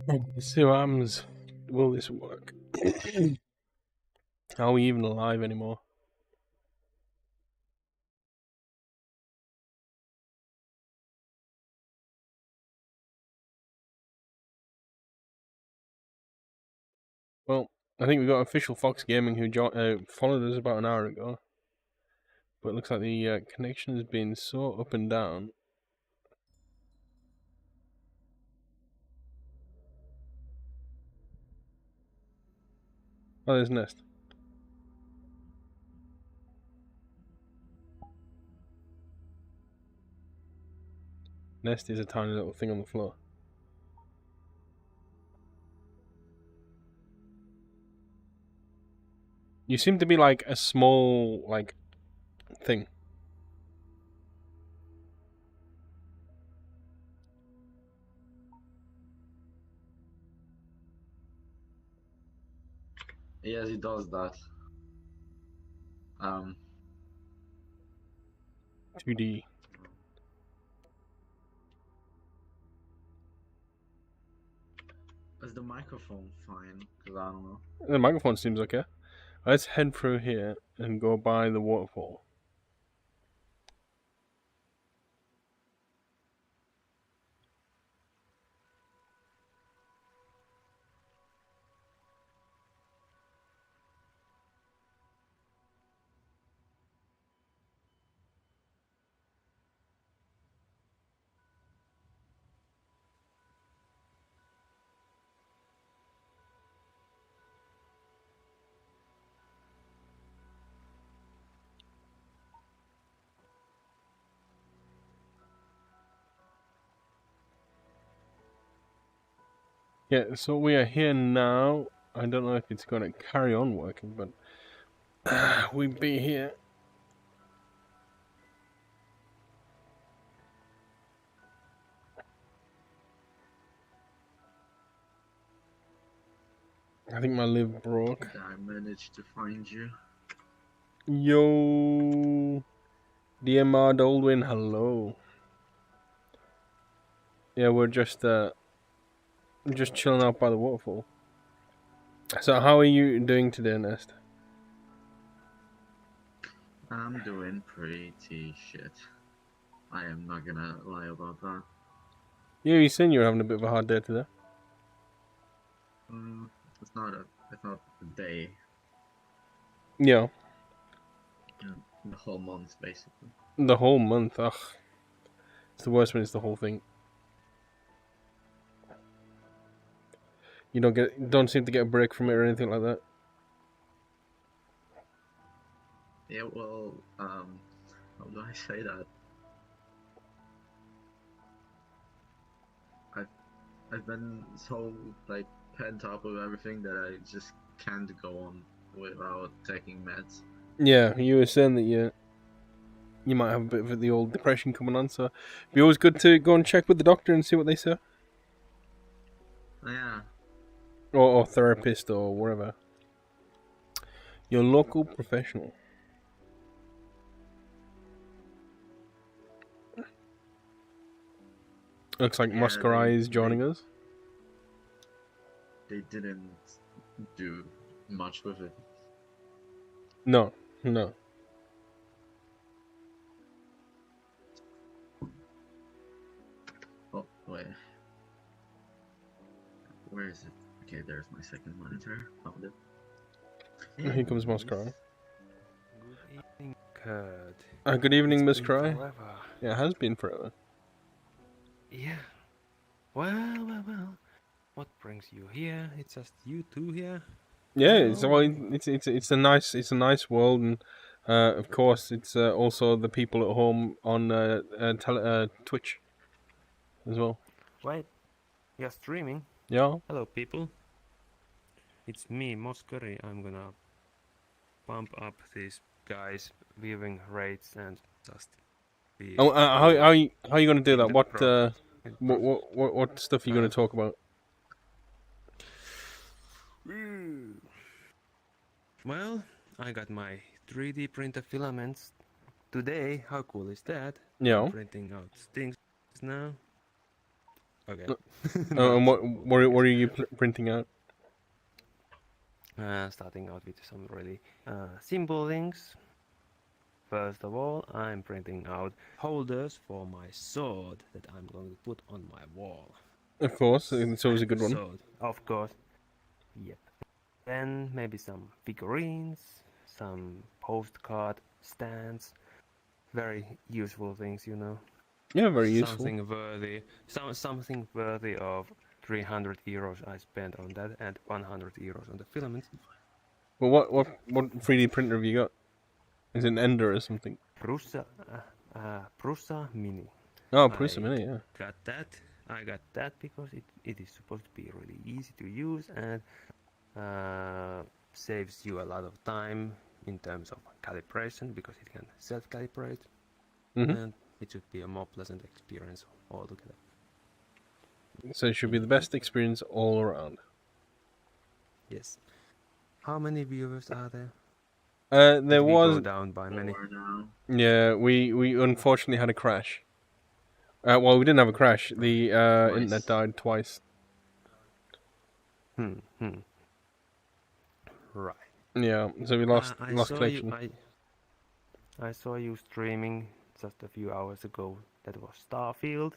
Let's see what happens. Will this work? Are we even alive anymore? Well, I think we got official Fox Gaming who followed us about an hour ago. But it looks like the connection has been so up and down. Oh, there's Nest. Nest is a tiny little thing on the floor. You seem to be like a small, like, thing. Yes, he does that. 2D. Is the microphone fine? Because I don't know. The microphone seems okay. Let's head through here and go by the waterfall. Yeah, so we are here now. I don't know if it's going to carry on working, but we be here. I think my live broke. I managed to find you. Yo, DMR Doldwin, hello. Yeah, we're just chilling out by the waterfall. So how are you doing today, Nest? I'm doing pretty shit. I am not gonna lie about that. Yeah, you said you were having a bit of a hard day today. It's not a day. Yeah. The whole month, basically. The whole month, ugh. It's the worst when it's the whole thing. You don't seem to get a break from it or anything like that. Yeah, well, how do I say that? I've been so like pent up with everything that I just can't go on without taking meds. Yeah, you were saying that you might have a bit of the old depression coming on, so it'd be always good to go and check with the doctor and see what they say. Yeah. Or therapist or wherever. Your local professional. Looks like Masquerade is joining us. They didn't do much with it. No. Oh, wait. Where is it? Okay, there's my second monitor. Found it. Here comes Masquerade. Good evening, Kurt. Good evening, Miss It's been Cry. forever. Yeah, it has been forever. Yeah. Well. What brings you here? It's just you two here. Yeah, it's a nice world, and of course it's also the people at home on Twitch as well. Wait, you're streaming? Yeah. Hello, people. It's me, Moskari. I'm gonna pump up these guys' viewing rates and just be. Oh, how are you gonna do that? What stuff are you gonna talk about? Well, I got my 3D printer filaments today. How cool is that? Yeah. I'm printing out things now. Okay. And what are you printing out? Starting out with some really simple things. First of all, I'm printing out holders for my sword that I'm going to put on my wall. Of course, it's always a good one. Sword, of course. Yep. Then maybe some figurines, some postcard stands. Very useful things, you know. Yeah, very useful. Something worthy of 300 euros I spent on that and 100 euros on the filaments. Well, what 3D printer have you got? Is it an Ender or something? Prusa Mini. Oh, Prusa Mini, yeah. I got that because it is supposed to be really easy to use and saves you a lot of time in terms of calibration because it can self-calibrate, and it should be a more pleasant experience altogether. So it should be the best experience all around. Yes. How many viewers are there? There we was go down by many. Now. Yeah, we unfortunately had a crash. Well, we didn't have a crash. The internet died twice. Right. Yeah, so we lost connection. I saw you streaming just a few hours ago. That was Starfield.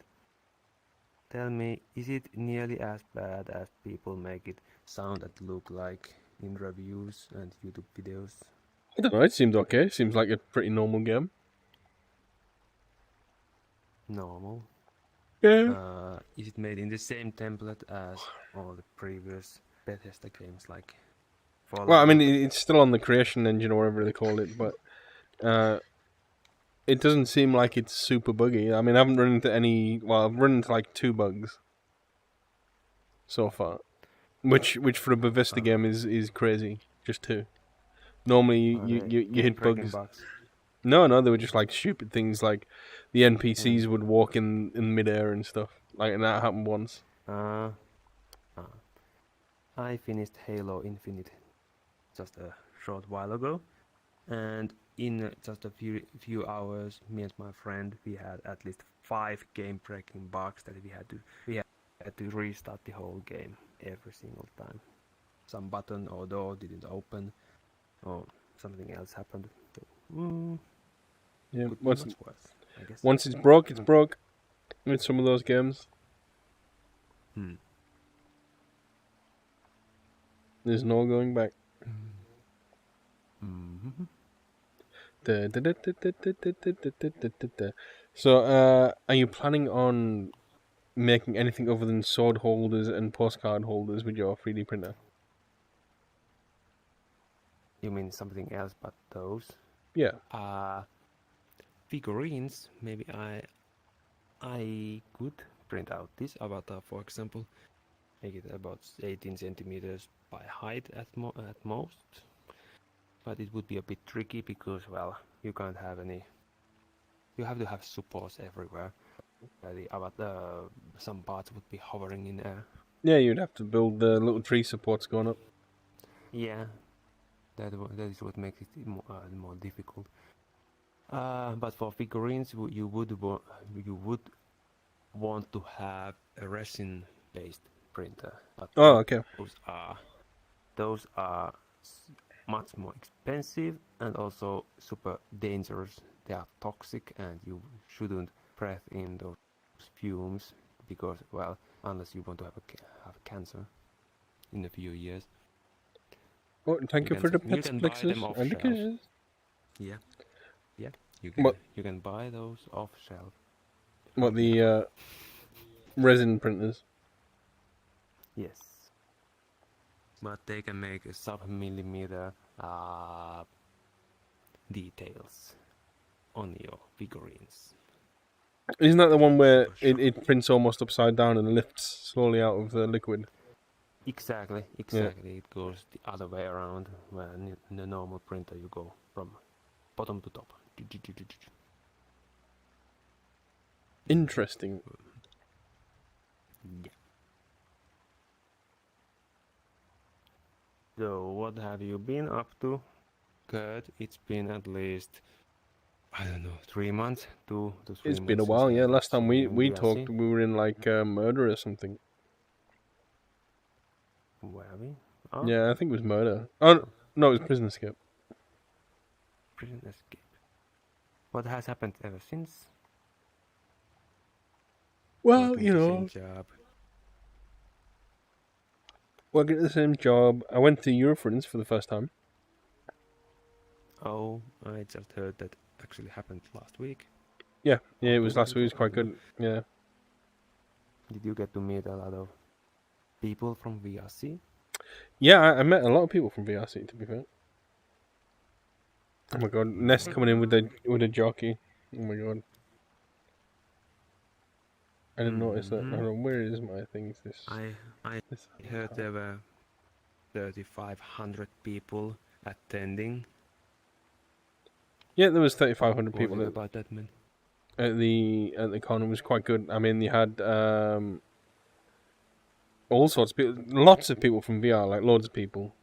Tell me, is it nearly as bad as people make it sound and look like in reviews and YouTube videos? I don't know. It seemed okay. It seems like a pretty normal game. Normal. Yeah. Is it made in the same template as all the previous Bethesda games, like Fallout? Well, I mean, it's still on the creation engine or whatever they call it, but it doesn't seem like it's super buggy. I mean, I haven't run into any. Well, I've run into like 2 bugs so far, which for a Bethesda game is crazy. Just 2. Normally you hit bugs. No, they were just like stupid things, like the NPCs would walk in midair and stuff. Like, and that happened once. I finished Halo Infinite just a short while ago, and in just a few hours, me and my friend, we had at least 5 game-breaking bugs that we had to restart the whole game every single time. Some button or door didn't open, or something else happened. Yeah, could be much worse, I guess. Once it's broke, it's broke. With some of those games, there's no going back. So, are you planning on making anything other than sword holders and postcard holders with your 3D printer? You mean something else but those? Yeah. Figurines, maybe I could print out this avatar, for example, make it about 18 centimeters by height at most, but it would be a bit tricky because, well, you can't have any. You have to have supports everywhere. The avatar, some parts would be hovering in air. Yeah, you'd have to build the little tree supports going up. Yeah, that is what makes it more difficult. But for figurines, you would want to have a resin-based printer. But okay. Those are much more expensive and also super dangerous. They are toxic, and you shouldn't breathe in those fumes because, well, unless you want to have cancer in a few years. Oh, thank you for the pets, you can buy them off shelf. Yeah. You can buy those off shelf. What, the resin printers? Yes. But they can make a sub-millimeter details on your figurines. Isn't that the one where it prints almost upside down and lifts slowly out of the liquid? Exactly. Yeah. It goes the other way around, where in the normal printer you go from bottom to top. Interesting. Yeah. So, what have you been up to, Kurt? It's been at least I don't know, 3 months, 2 to 3 It's been months a since while, yeah. I Last time saw you in we VRC. talked, we were in like Murder or something. Were we? Oh, Yeah, I think it was Murder. Oh no, it was Prison Escape. Prison Escape. What has happened ever since? Well, Working you the same know, job. working at the same job. I went to Eurofriends for the first time. Oh, I just heard that actually happened last week. Yeah, Or it was 2 weeks last week. It was before, I quite don't know. good. Yeah. Did you get to meet a lot of people from VRC? Yeah, I met a lot of people from VRC. To be fair. Oh my god, Nest coming in with a jockey. Oh my god, I didn't notice that. Mm-hmm. Hold on, where is my things? I This. heard there were 3,500 people attending. Yeah, there was 3,500 Was people it about that many? at the con. It was quite good. I mean, they had all sorts of people, lots of people from VR, like loads of people.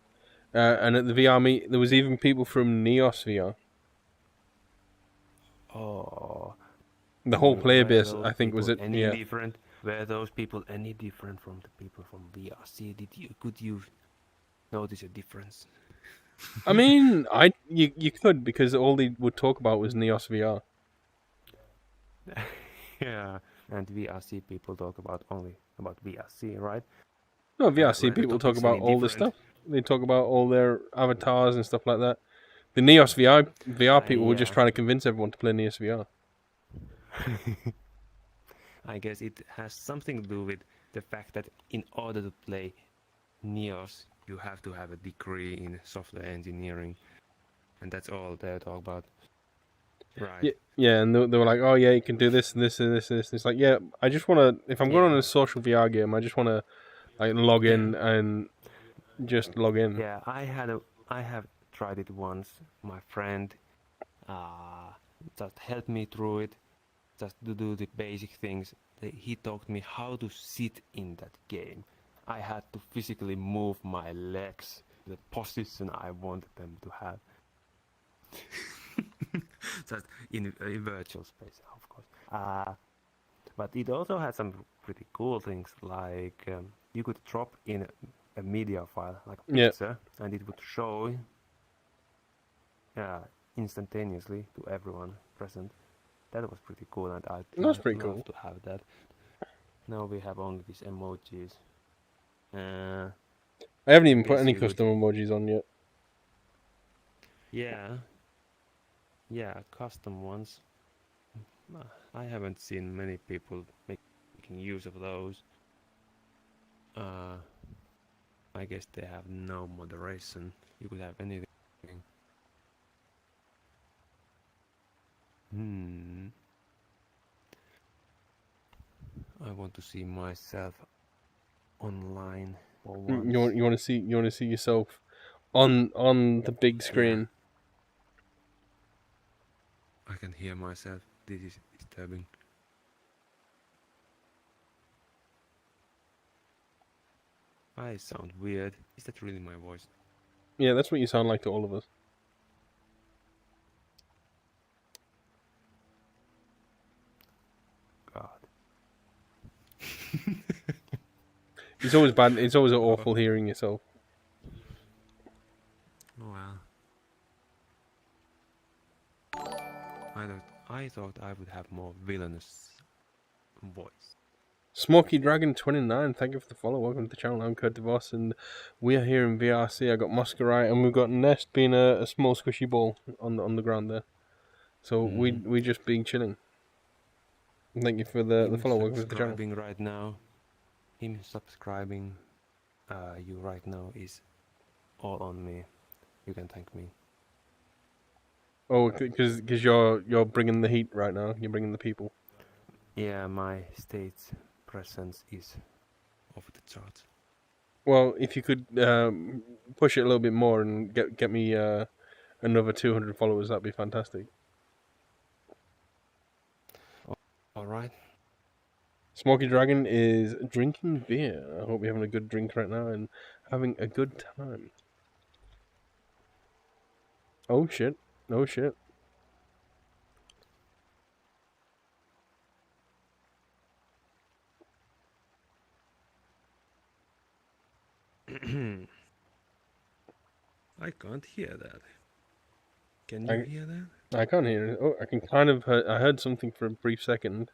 And at the VR meet, there was even people from Neos VR. Oh, The whole player were base, those I think, was people it? any Yeah. different? Were those people any different from the people from VRC? Could you notice a difference? I mean, you could, because all they would talk about was Neos VR. Yeah, and VRC people talk about only about VRC, right? No, VRC Were the people talk topics about any all the different? stuff. They talk about all their avatars and stuff like that. The Neos VR people were just Yeah. trying to convince everyone to play Neos VR. I guess it has something to do with the fact that in order to play Neos, you have to have a degree in software engineering, and that's all they talk about. Right. Yeah, and they were like, oh yeah, you can do this and this and this and this. And it's like, yeah, I just want to. If I'm going Yeah. on a social VR game, I just want to like log Yeah. in and just log in. Yeah, I have tried it once. My friend just helped me through it, just to do the basic things. He taught me how to sit in that game. I had to physically move my legs to the position I wanted them to have. Just in virtual space, of course. But it also had some pretty cool things, like you could drop in a media file, like a Yeah. picture, and it would show instantaneously to everyone present. That was pretty cool, and I'd That's pretty love cool. to have that. Now we have only these emojis. I haven't even put guess any you could- custom emojis on yet. Yeah, custom ones. I haven't seen many people making use of those. I guess they have no moderation. You could have anything. I want to see myself online for once. You want to see yourself on the big screen. I can hear myself. This is disturbing. I sound weird. Is that really my voice? Yeah, that's what you sound like to all of us. God. It's always bad. It's always awful hearing yourself. Oh well. I thought I would have more villainous voice. Smoky Dragon 29, thank you for the follow. Welcome to the channel. I'm Kurt DeVos, and we are here in VRC. I got Muscarite, and we've got Nest being a small squishy ball on the ground there. So we just being chilling. And thank you for the follow. Welcome to the channel. Subscribing right now. Him subscribing you right now is all on me. You can thank me. Oh, because you're bringing the heat right now. You're bringing the people. Yeah, my state's presence is off the charts. Well, if you could push it a little bit more and get me another 200 followers, that'd be fantastic. All right. Smoky Dragon is drinking beer. I hope you're having a good drink right now and having a good time. Oh shit. Oh shit. can't hear that. Can you hear that? I can't hear it. Oh, I can kind of. I heard something for a brief second.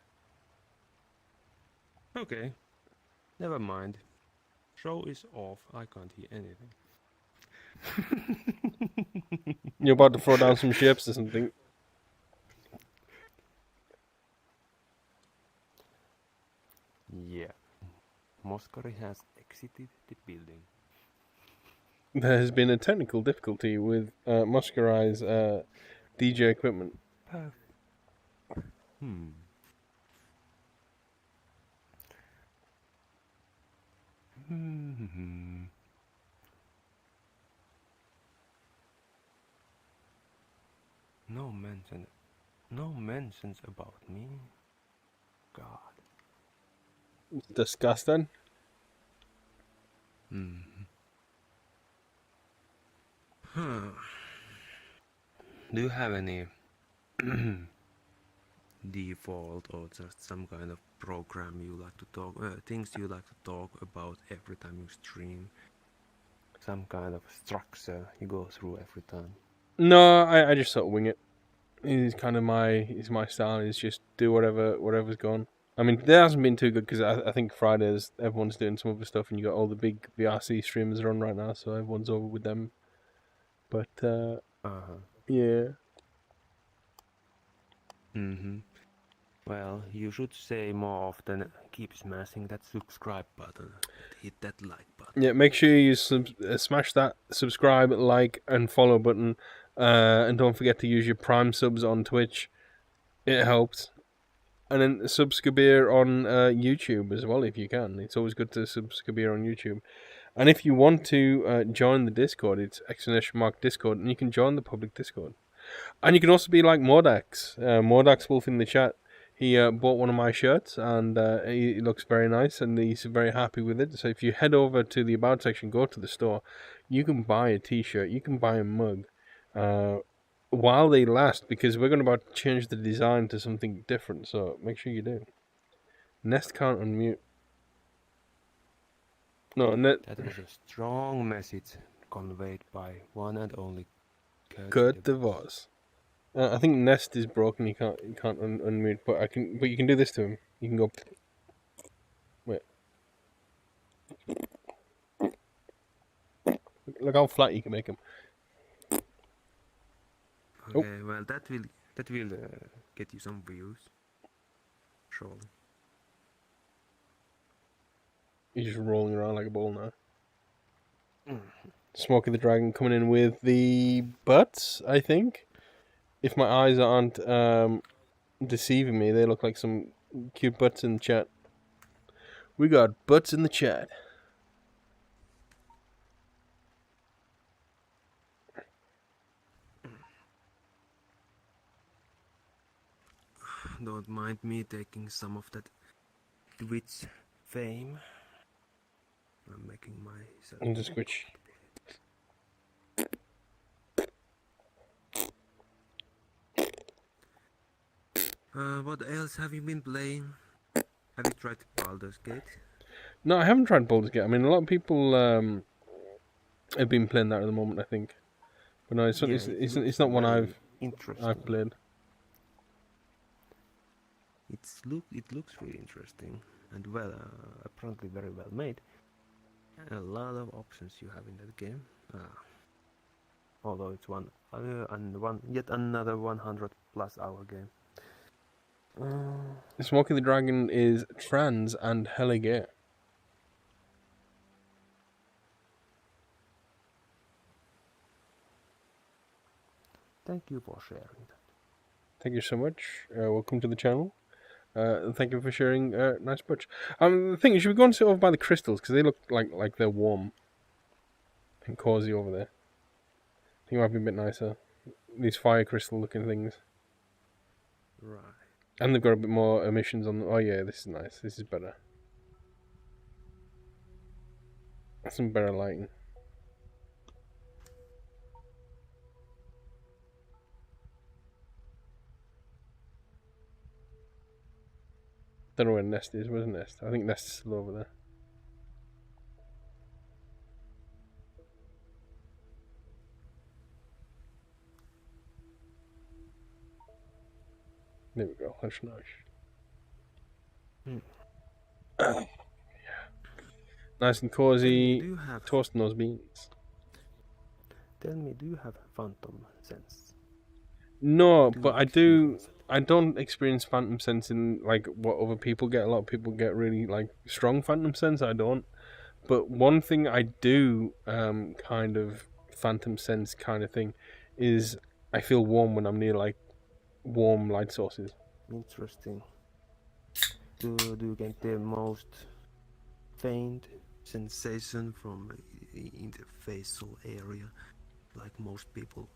Okay. Never mind. Show is off. I can't hear anything. You're about to throw down some ships or something. Yeah. Moskari has exited the building. There has been a technical difficulty with Muscarai's DJ equipment. No mentions about me. God. Disgusting. Do you have any default or just some kind of program you like to talk, things you like to talk about every time you stream? Some kind of structure you go through every time? No, I just sort of wing it. It's kind of my style. Is just do whatever's going. I mean, there hasn't been too good because I think Fridays everyone's doing some other stuff, and you got all the big VRC streamers are on right now, so everyone's over with them. But yeah. Well, you should say more often, keep smashing that subscribe button, hit that like button. Yeah, make sure you smash that subscribe, like, and follow button, and don't forget to use your Prime subs on Twitch. It helps. And then subscribe on YouTube as well if you can. It's always good to subscribe on YouTube. And if you want to join the Discord, it's ! Discord, and you can join the public Discord. And you can also be like Mordax. Mordax Wolf in the chat. He bought one of my shirts, and he looks very nice, and he's very happy with it. So if you head over to the About section, go to the store, you can buy a T-shirt, you can buy a mug, while they last, because we're going to about change the design to something different. So make sure you do. Nest can't unmute. No, That was a strong message conveyed by one and only Kurt DeVos. I think Nest is broken. He can't unmute, but you can do this to him. You can go. Wait. Look how flat you can make him. Okay, well that will get you some views. Surely. He's just rolling around like a ball now. Smokey the Dragon coming in with the butts, I think. If my eyes aren't deceiving me, they look like some cute butts in the chat. We got butts in the chat. Don't mind me taking some of that Twitch fame. I'm making myself. And just switch. What else have you been playing? Have you tried Baldur's Gate? No, I haven't tried Baldur's Gate. I mean, a lot of people have been playing that at the moment, I think. But no, it's not one I've played. It looks really interesting and apparently very well made. And a lot of options you have in that game. Although it's yet another 100+ hour game. Smokey the Dragon is trans and hella gay. Thank you for sharing that. Thank you so much. Welcome to the channel. Thank you for sharing. Nice butch. The thing is, should we go and sit over by the crystals because they look like they're warm and cozy over there. I think it might be a bit nicer. These fire crystal looking things. Right. And they've got a bit more emissions on them. Oh yeah, this is nice. This is better. Some better lighting. Don't know where Nest is. Where's Nest? I think Nest's still over there. There we go. That's nice. Hmm. Nice and Tell me, cozy. do you have? Toasting those beans. Tell me, do you have phantom sense? No, Do but you I do. experience it? I don't experience phantom sense in like what other people get. A lot of people get really like strong phantom sense. I don't. But one thing I do, kind of phantom sense kind of thing, is I feel warm when I'm near like warm light sources. Interesting. Do you get the most faint sensation from in the facial area? Like most people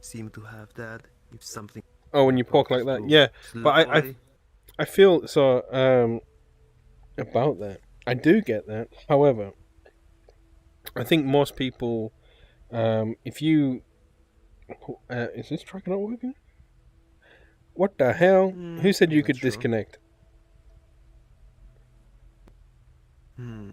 seem to have that. If something Oh, when you poke like approaches that, you yeah. But slowly. I feel so about that. I do get that. However, I think most people, if you, is this tracker not working? What the hell? Who said I'm you not could sure. disconnect? Hmm.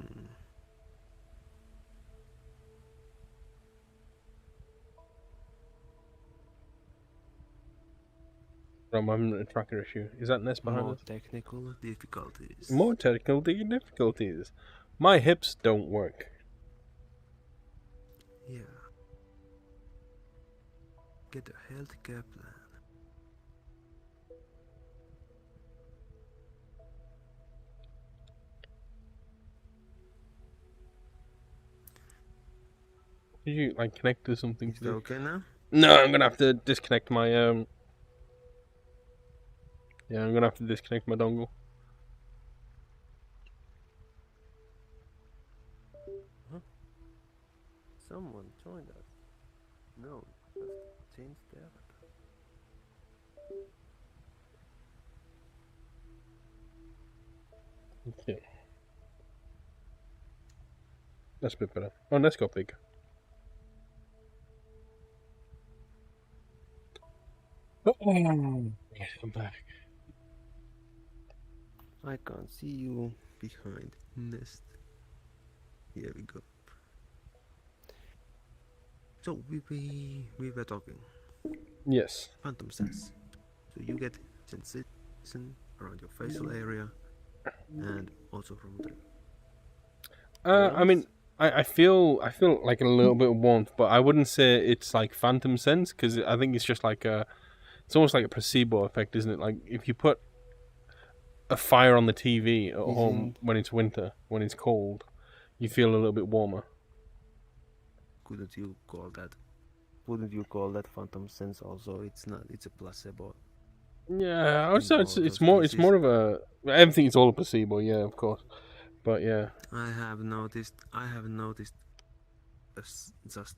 I'm having a tracker issue. Is that Nest behind More us? technical difficulties. More technical difficulties. My hips don't work. Yeah. Get a healthcare plan. Did you like connect to something? Is it okay now? No, I'm gonna have to disconnect my Yeah, I'm gonna have to disconnect my dongle. Huh? Someone joined us. No, just change the avatar. Okay, that's a bit better. Oh, let's go big. I'm back. I can't see you behind nest. Here we go. So we were talking Yes. phantom sense. So you get sensation around your facial area and also from the I mean, brains. I feel like a little bit of warmth, but I wouldn't say it's like phantom sense because I think it's just like it's almost like a placebo effect, isn't it? Like if you put a fire on the TV at home Isn't when it's winter, when it's cold, you feel a little bit warmer. couldn't you call that? Wouldn't you call that phantom sense also? It's not. It's a placebo Yeah, I would in say all it's those more cases. of a everything is all a placebo, yeah, of course. But yeah, I have noticed. Just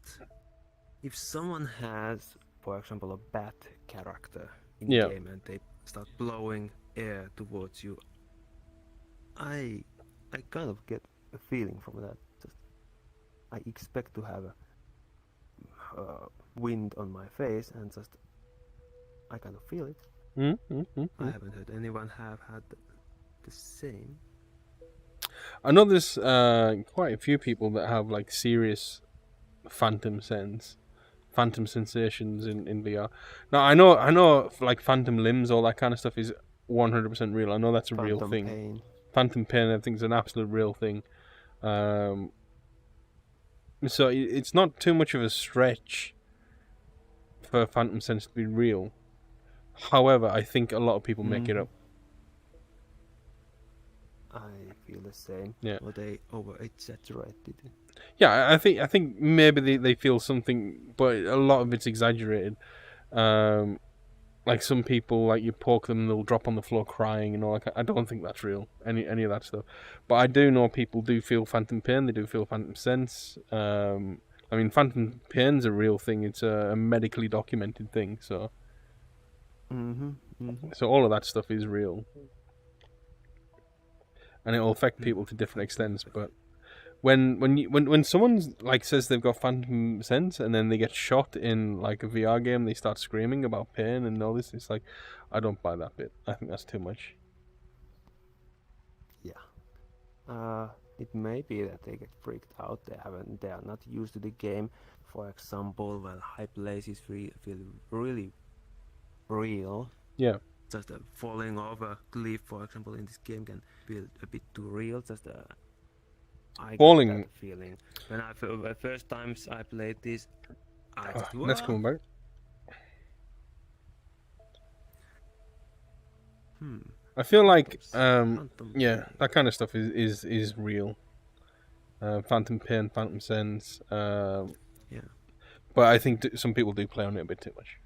if someone has, for example, a bat character in yeah. game and they start blowing air towards you, I I kind of get a feeling from that. Just I expect to have a wind on my face, and just I kind of feel it. I haven't heard anyone have had the same. I know there's quite a few people that have like serious phantom sense, phantom sensations in VR. Now I know like phantom limbs, all that kind of stuff is 100% real. I know that's a real Phantom thing. pain. Phantom pain, I think, is an absolute real thing. Um, so it's not too much of a stretch for phantom sense to be real. However, I think a lot of people make it up. I feel the same. Yeah. Or they over exaggerated it. Yeah, I think maybe they feel something, but a lot of it's exaggerated. Like some people, like you poke them, and they'll drop on the floor crying and all. Like I don't think that's real. Any of that stuff. But I do know people do feel phantom pain. They do feel phantom sense. I mean, phantom pain's a real thing. It's a medically documented thing. So so all of that stuff is real, and it'll affect people to different extents. But when someone like says they've got phantom sense and then they get shot in like a VR game, they start screaming about pain and all this. It's like I don't buy that bit. I think that's too much. Yeah. It may be that they get freaked out. They are not used to the game. For example, when high places feel really real. Yeah. just falling off a cliff, for example, in this game can feel a bit too real. Just I got Falling. that feeling when the first times I played this. I just That's coming back. I feel like Phantom yeah, Pain. that kind of stuff is real. Phantom Pain, Phantom Sense. Yeah. But I think some people do play on it a bit too much.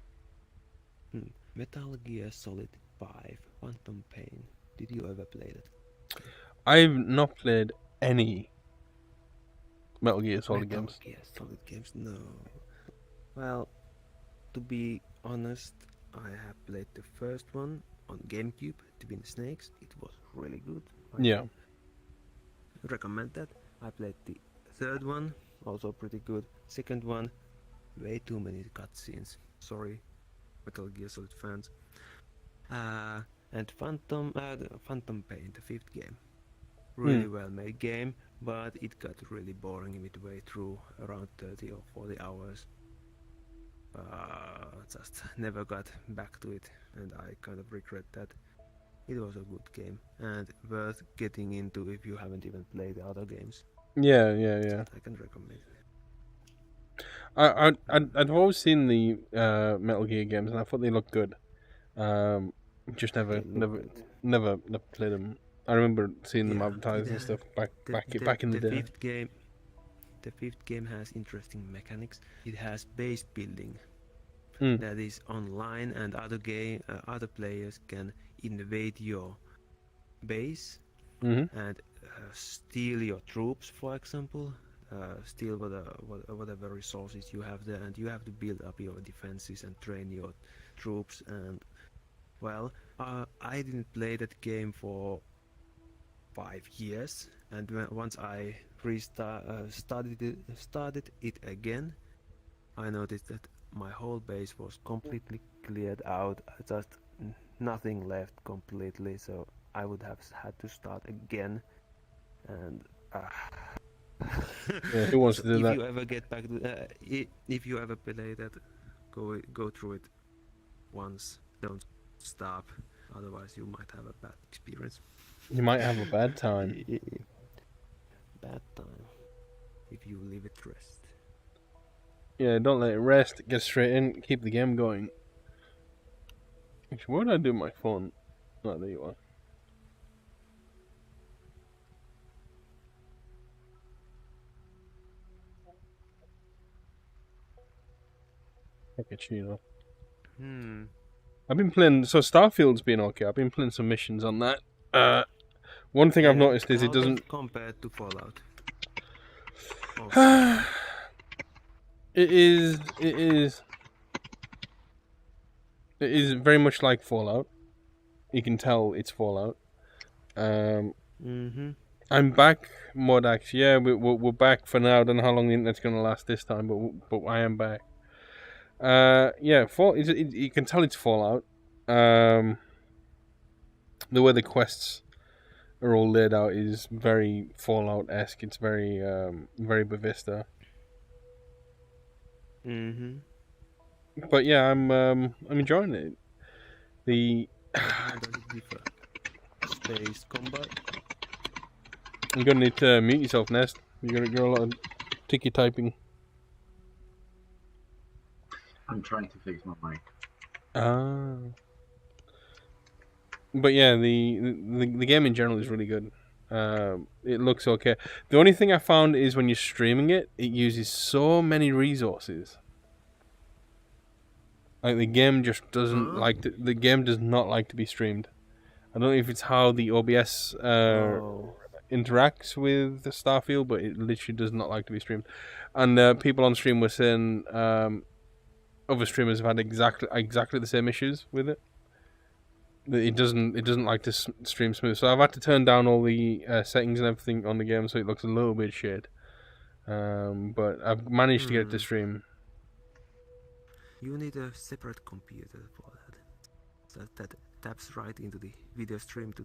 Metal Gear Solid 5, Phantom Pain. Did you ever play that? I've not played any Metal Gear Solid games. Metal Gear Solid games, no. Well, to be honest, I have played the first one on GameCube, Twin Snakes. It was really good. Yeah. I recommend that. I played the third one, also pretty good. Second one, way too many cutscenes. Sorry, Metal Gear Solid fans. And Phantom Pain, the fifth game. Really well made game, but it got really boring midway through, around 30 or 40 hours. Just never got back to it, and I kind of regret that. It was a good game and worth getting into if you haven't even played the other games. Yeah. I can recommend it. I've always seen the Metal Gear games, and I thought they looked good. Just never played them. I remember seeing them advertised and stuff back in the day. The fifth game has interesting mechanics. It has base building Hmm. that is online, and other players can invade your base and steal your troops, for example. Steal whatever resources you have there, and you have to build up your defenses and train your troops. And well, I didn't play that game for 5 years, and once I started it again, I noticed that my whole base was completely cleared out, just nothing left completely, so I would have had to start again. And Yeah, who wants to do if that? you ever get back to if you ever play that, go through it once. Don't stop, otherwise you might have a bad experience. You might have a bad time. Bad time if you leave it rest. Yeah, don't let it rest. Get straight in. Keep the game going. Actually, what did I do with my phone? Oh, there you are. Cappuccino. I've been playing. So Starfield's been okay. I've been playing some missions on that. One thing I've noticed is it doesn't. Compared to Fallout. It is very much like Fallout. You can tell it's Fallout. I'm back, Modax. Yeah, we're back for now. I don't know how long the internet's gonna last this time, but I am back. Yeah, you can tell it's Fallout. The way the quests are all laid out is very Fallout-esque. It's very Bethesda. But yeah, I'm enjoying it. How does it differ? Space combat? You're gonna need to mute yourself, Nest. You're a lot of ticky typing. I'm trying to fix my mic. But yeah, the game in general is really good. It looks okay. The only thing I found is when you're streaming it, it uses so many resources. Like the game just doesn't like to, the game does not like to be streamed. I don't know if it's how the OBS interacts with the Starfield, but it literally does not like to be streamed. And people on stream were saying other streamers have had exactly the same issues with it. It doesn't like to stream smooth. So I've had to turn down all the settings and everything on the game, so it looks a little bit shit. But I've managed to get it to stream. You need a separate computer for that. So that taps right into the video stream to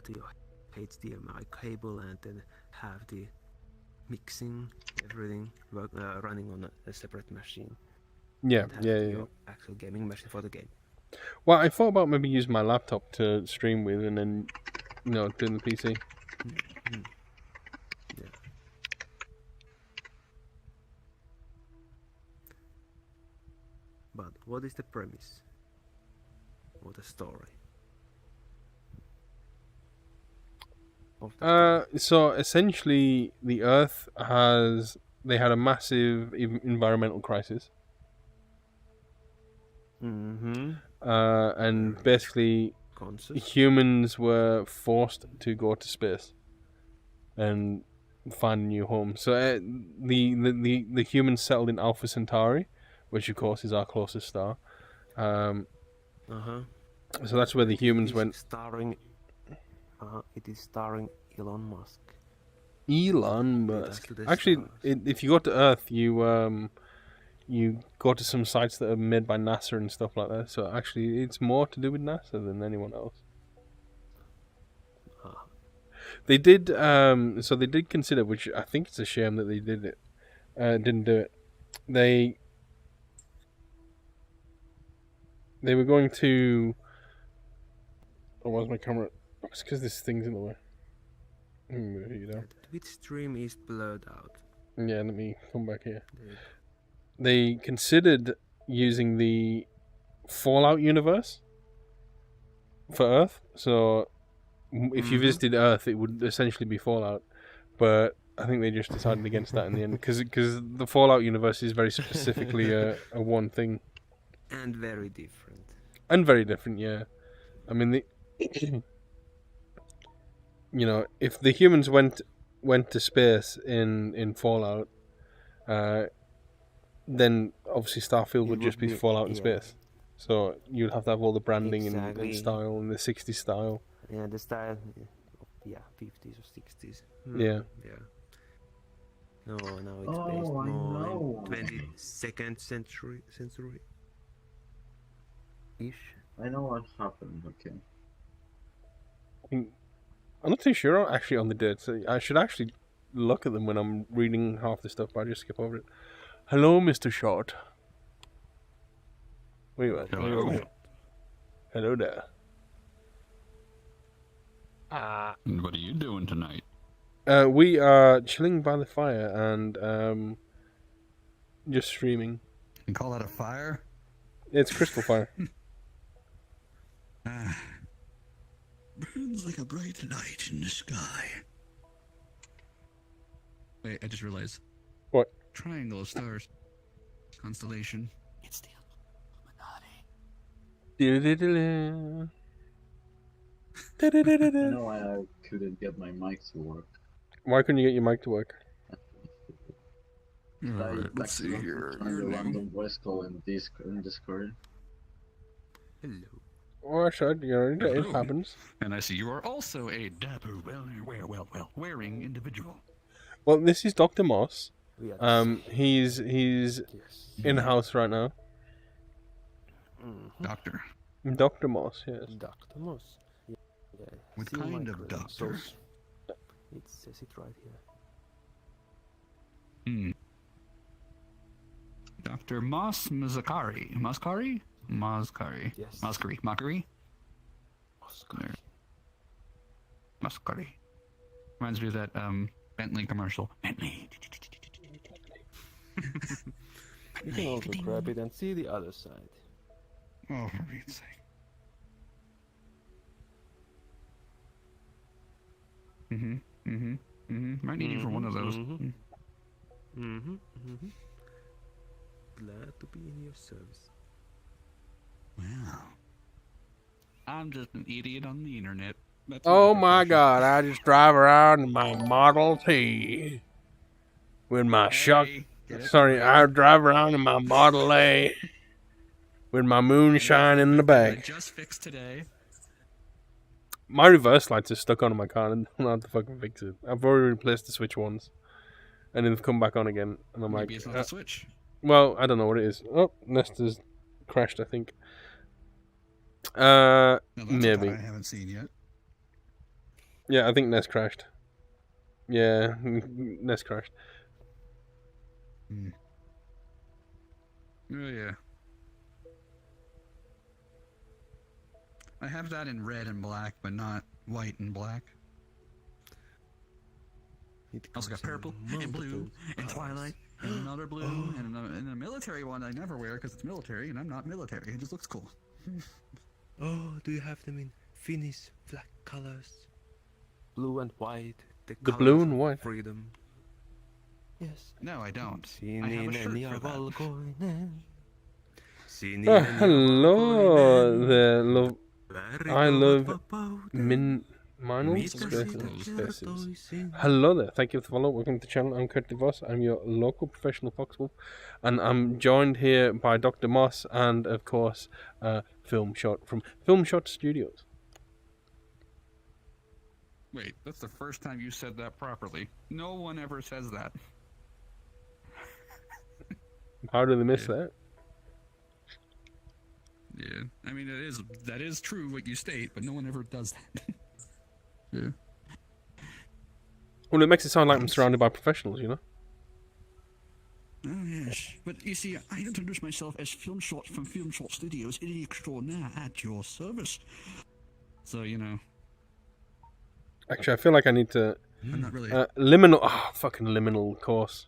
your HDMI cable, and then have the mixing, everything running on a separate machine. Yeah. Your actual gaming machine for the game. Well, I thought about maybe using my laptop to stream with, and then doing the PC. Mm. Yeah. But what is the premise? Or the story? Of the story? So essentially, the Earth they had a massive environmental crisis, Mm-hmm. and basically Conscious. humans were forced to go to space and find a new home. So the humans settled in Alpha Centauri, which of course is our closest star. Uh-huh. So that's where the humans went. It is starring Elon Musk. Elon Lead us Musk. to the Actually, stars. if you go to Earth, you go to some sites that are made by NASA and stuff like that. So actually, it's more to do with NASA than anyone else. Ah. They did. So they did consider, which I think it's a shame that they didn't do it. They were going to. Oh, where's my camera? Oh, it's because this thing's in the way. The Twitch stream is blurred out. Yeah, let me come back here. They considered using the Fallout universe for Earth. So if you visited Earth, it would essentially be Fallout. But I think they just decided against that in the end because the Fallout universe is very specifically a one thing. And very different. And very different, yeah. I mean, if the humans went to space in Fallout, then obviously Starfield would just be Fallout in space. So you'd have to have all the branding and style and the 60s style. Yeah, the style. Yeah, 50s or 60s. Yeah. Yeah. No, now it's based more in 22nd century. Ish. I know what happened. Okay. I'm not too sure actually on the dates. I should actually look at them when I'm reading half the stuff, but I just skip over it. Hello, Mr. Short. Wait, what? Hello. Hello there. And what are you doing tonight? We are chilling by the fire and just streaming. You call that a fire? It's crystal fire. Burns like a bright light in the sky. Wait, I just realized. What? Triangle of stars. Constellation. It's the Illuminati. I know why I couldn't get my mic to work. Why couldn't you get your mic to work? Alright, let's see here. Find a random voice call in Discord. Hello. Oh, I should. It happens. And I see you are also a dapper, wearing individual. Well, this is Dr. Moss. Yeah, He's yes. in house right now. Doctor. Dr. Moss, yes. Dr. Moss. Yeah. What See kind my of credentials. doctor? It says it right here. Dr. Moss Mazakari. Mazkari? Yes. Mockery? Oscar. Muscari. Reminds me of that Bentley commercial. Bentley. You can also grab it and see the other side. Oh, for Pete's sake. Might need you for one of those. Glad to be in your service. Wow. I'm just an idiot on the internet. That's Oh my God! I just drive around in my Model T with my shuck. Sorry, I drive around in my Model A with my moonshine in the back. Just fixed today. My reverse lights are stuck onto my car, and I don't know how to fucking fix it. I've already replaced the switch once, and then they've come back on again, and I'm Maybe like, it's not a switch. well, I don't know what it is. Oh, Nesta's crashed, I think. Maybe. I haven't seen yet. Yeah, I think Nest crashed. Yeah, Nest crashed. Oh yeah. I have that in red and black, but not white and black. It I also got comes in purple and blue multiple and colors. Twilight and another blue and a military one I never wear because it's military and I'm not military. It just looks cool. Oh, do you have them in Finnish flag colors? Blue and white. The colors blue of and white. Freedom. Yes. No, I don't. I Sininen have a shirt ja for that. valkoinen. Sininen Oh, ja hello valkoinen. there, love. Värit I ovat love vapauden. Minor Mitä Spaces. sitä kertoisin? Hello there, thank you for the follow. Welcome to the channel. I'm Kurt DeVos. I'm your local professional foxwolf, and I'm joined here by Dr. Moss and, of course, Film Shot from Film Shot Studios. Wait, that's the first time you said that properly. No one ever says that. How did they miss that? Yeah, I mean that is true what you state, but no one ever does that. Yeah. Well, it makes it sound like I'm surrounded by professionals, you know? Oh yes, but you see, I introduce myself as Film Shot from Film Shot Studios, idiot extraordinaire at your service. So you know, Actually, I feel like I need to... I'm not really. liminal... Oh, fucking liminal course.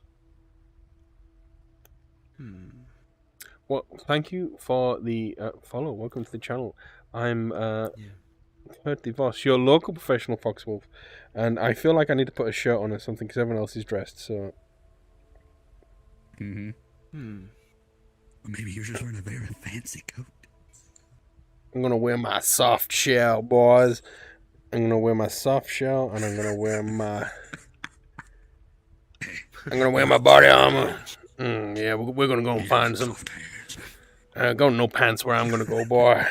Well, thank you for the follow. Welcome to the channel. I'm Kurt DeVos, your local professional foxwolf, and I feel like I need to put a shirt on or something because everyone else is dressed, so... Maybe you're just wearing a very fancy coat. I'm gonna wear my soft shell, boys. I'm gonna wear my soft shell, and I'm gonna wear my... I'm gonna wear my body armor. Yeah, we're gonna go and find some... Go no pants where I'm gonna go, boy.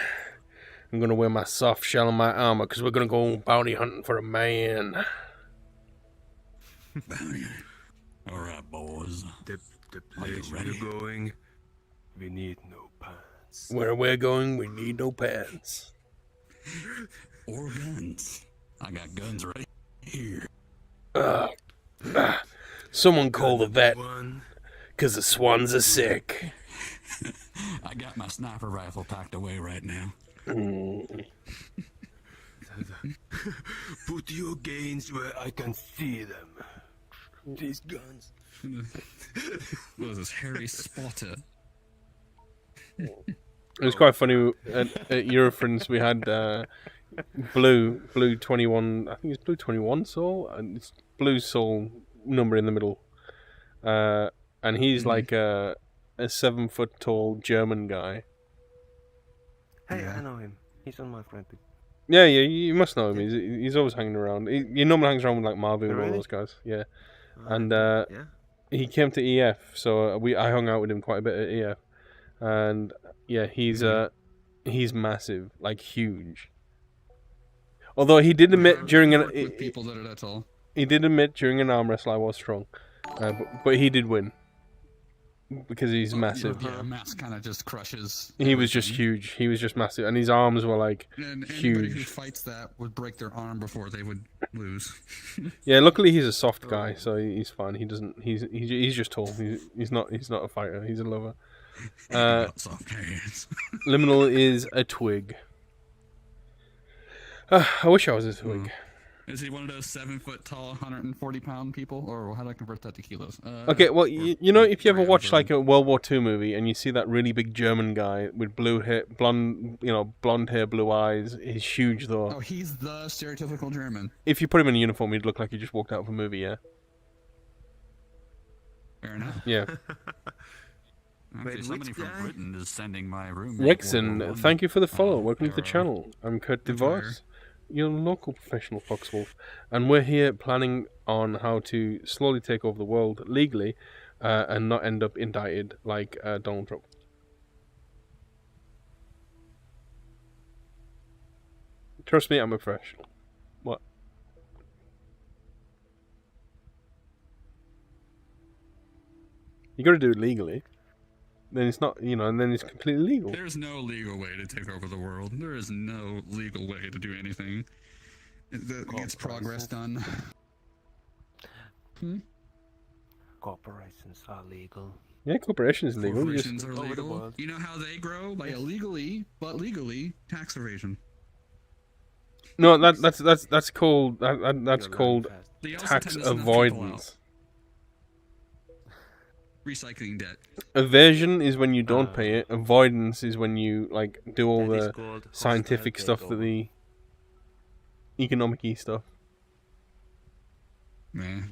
I'm gonna wear my soft shell and my armor, because we're gonna go bounty hunting for a man. Bounty. All right, boys. The place we're going, we need no pants. Where we're going, we need no pants. Or guns. I got guns right here. Someone call the vet, One. because the swans are sick. I got my sniper rifle packed away right now. Put your gains where I can see them. These guns. What is this, Harry Spotter? It was quite funny at Eurofriends we had Blue 21, I think it's Blue 21 Soul, and it's Blue Soul number in the middle. And he's like a 7 foot tall German guy. Hey, I know him. He's on my friend. Yeah, you must know him. He's always hanging around. He normally hangs around with like Marvin and all Really? those guys. Yeah, and Yeah. he came to EF, so I hung out with him quite a bit at EF, and yeah, he's massive, like huge. Although he did admit during with people that are that tall. he did admit during an arm wrestle I was strong, but he did win because he's massive. Yeah, mass kind of just crushes. He was just everything. huge. He was just massive, and his arms were like And anybody who huge. fights that would break their arm before they would lose. Yeah, luckily he's a soft guy, so he's fine. He doesn't. He's just tall. He's not a fighter. He's a lover. Soft hands. Liminal is a twig. I wish I was a twig. Is he one of those 7 foot tall, 140 pound people, or how do I convert that to kilos? Okay, well, you know, if you ever watch like a World War II movie and you see that really big German guy with blue hair, blonde hair, blue eyes, he's huge though. Oh, he's the stereotypical German. If you put him in a uniform, he'd look like he just walked out of a movie. Yeah. Fair enough. Yeah. Actually, Wait, somebody which from guy? Britain is sending my room. Rexon, thank you for the follow. Welcome to the error. channel. I'm Kurt Empire. DeVos, your local professional foxwolf, and we're here planning on how to slowly take over the world legally and not end up indicted like Donald Trump. Trust me, I'm a professional. What? You got to do it legally. Then it's not, and then it's completely legal. There's no legal way to take over the world. There is no legal way to do anything that gets progress done. Corporations are legal. Yeah, corporation is legal. You just- Corporations are over the legal. world. You know how they grow? By illegally, but legally, tax evasion. No, that's called that's You're learning called fast. They also tax tend to snuff people out. avoidance. Recycling debt. Evasion is when you don't pay Ah. it. Avoidance is when you like do all That is the called scientific hostile stuff, that takeover. the economic-y stuff. Nah. Mm.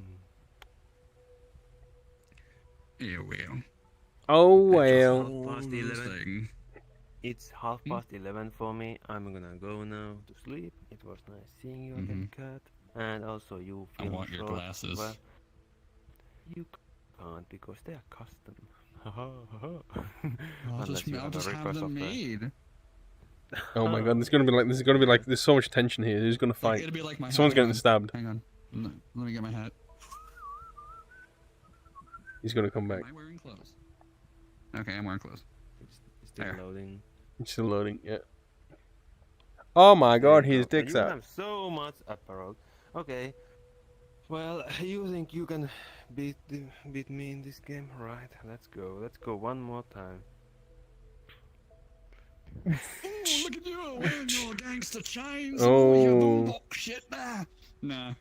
Yeah, well. Oh Actually, well. half past 11. Thing. It's half past 11 for me. I'm gonna go now to sleep. It was nice seeing you again, Cat. And also you I film want your short. glasses. Well, you can't because they are custom. I'll Unless you have a just have request them of made. Oh my god, there's gonna be like there's so much tension here. Who's gonna Like, fight? it'd be like my hat. Someone's Hang getting on. stabbed. Hang on. Let me get my hat. He's gonna come back. Am I wearing clothes? Okay, I'm wearing clothes. It's still There. loading. He's still loading. Yeah. Oh my god, There you his go. dick's You out. have so much apparel. Okay. Well, you think you can beat me in this game, right? Let's go. Let's go one more time. Oh, look at you wearing your gangster chains. Oh. Your boombox shit. Nah.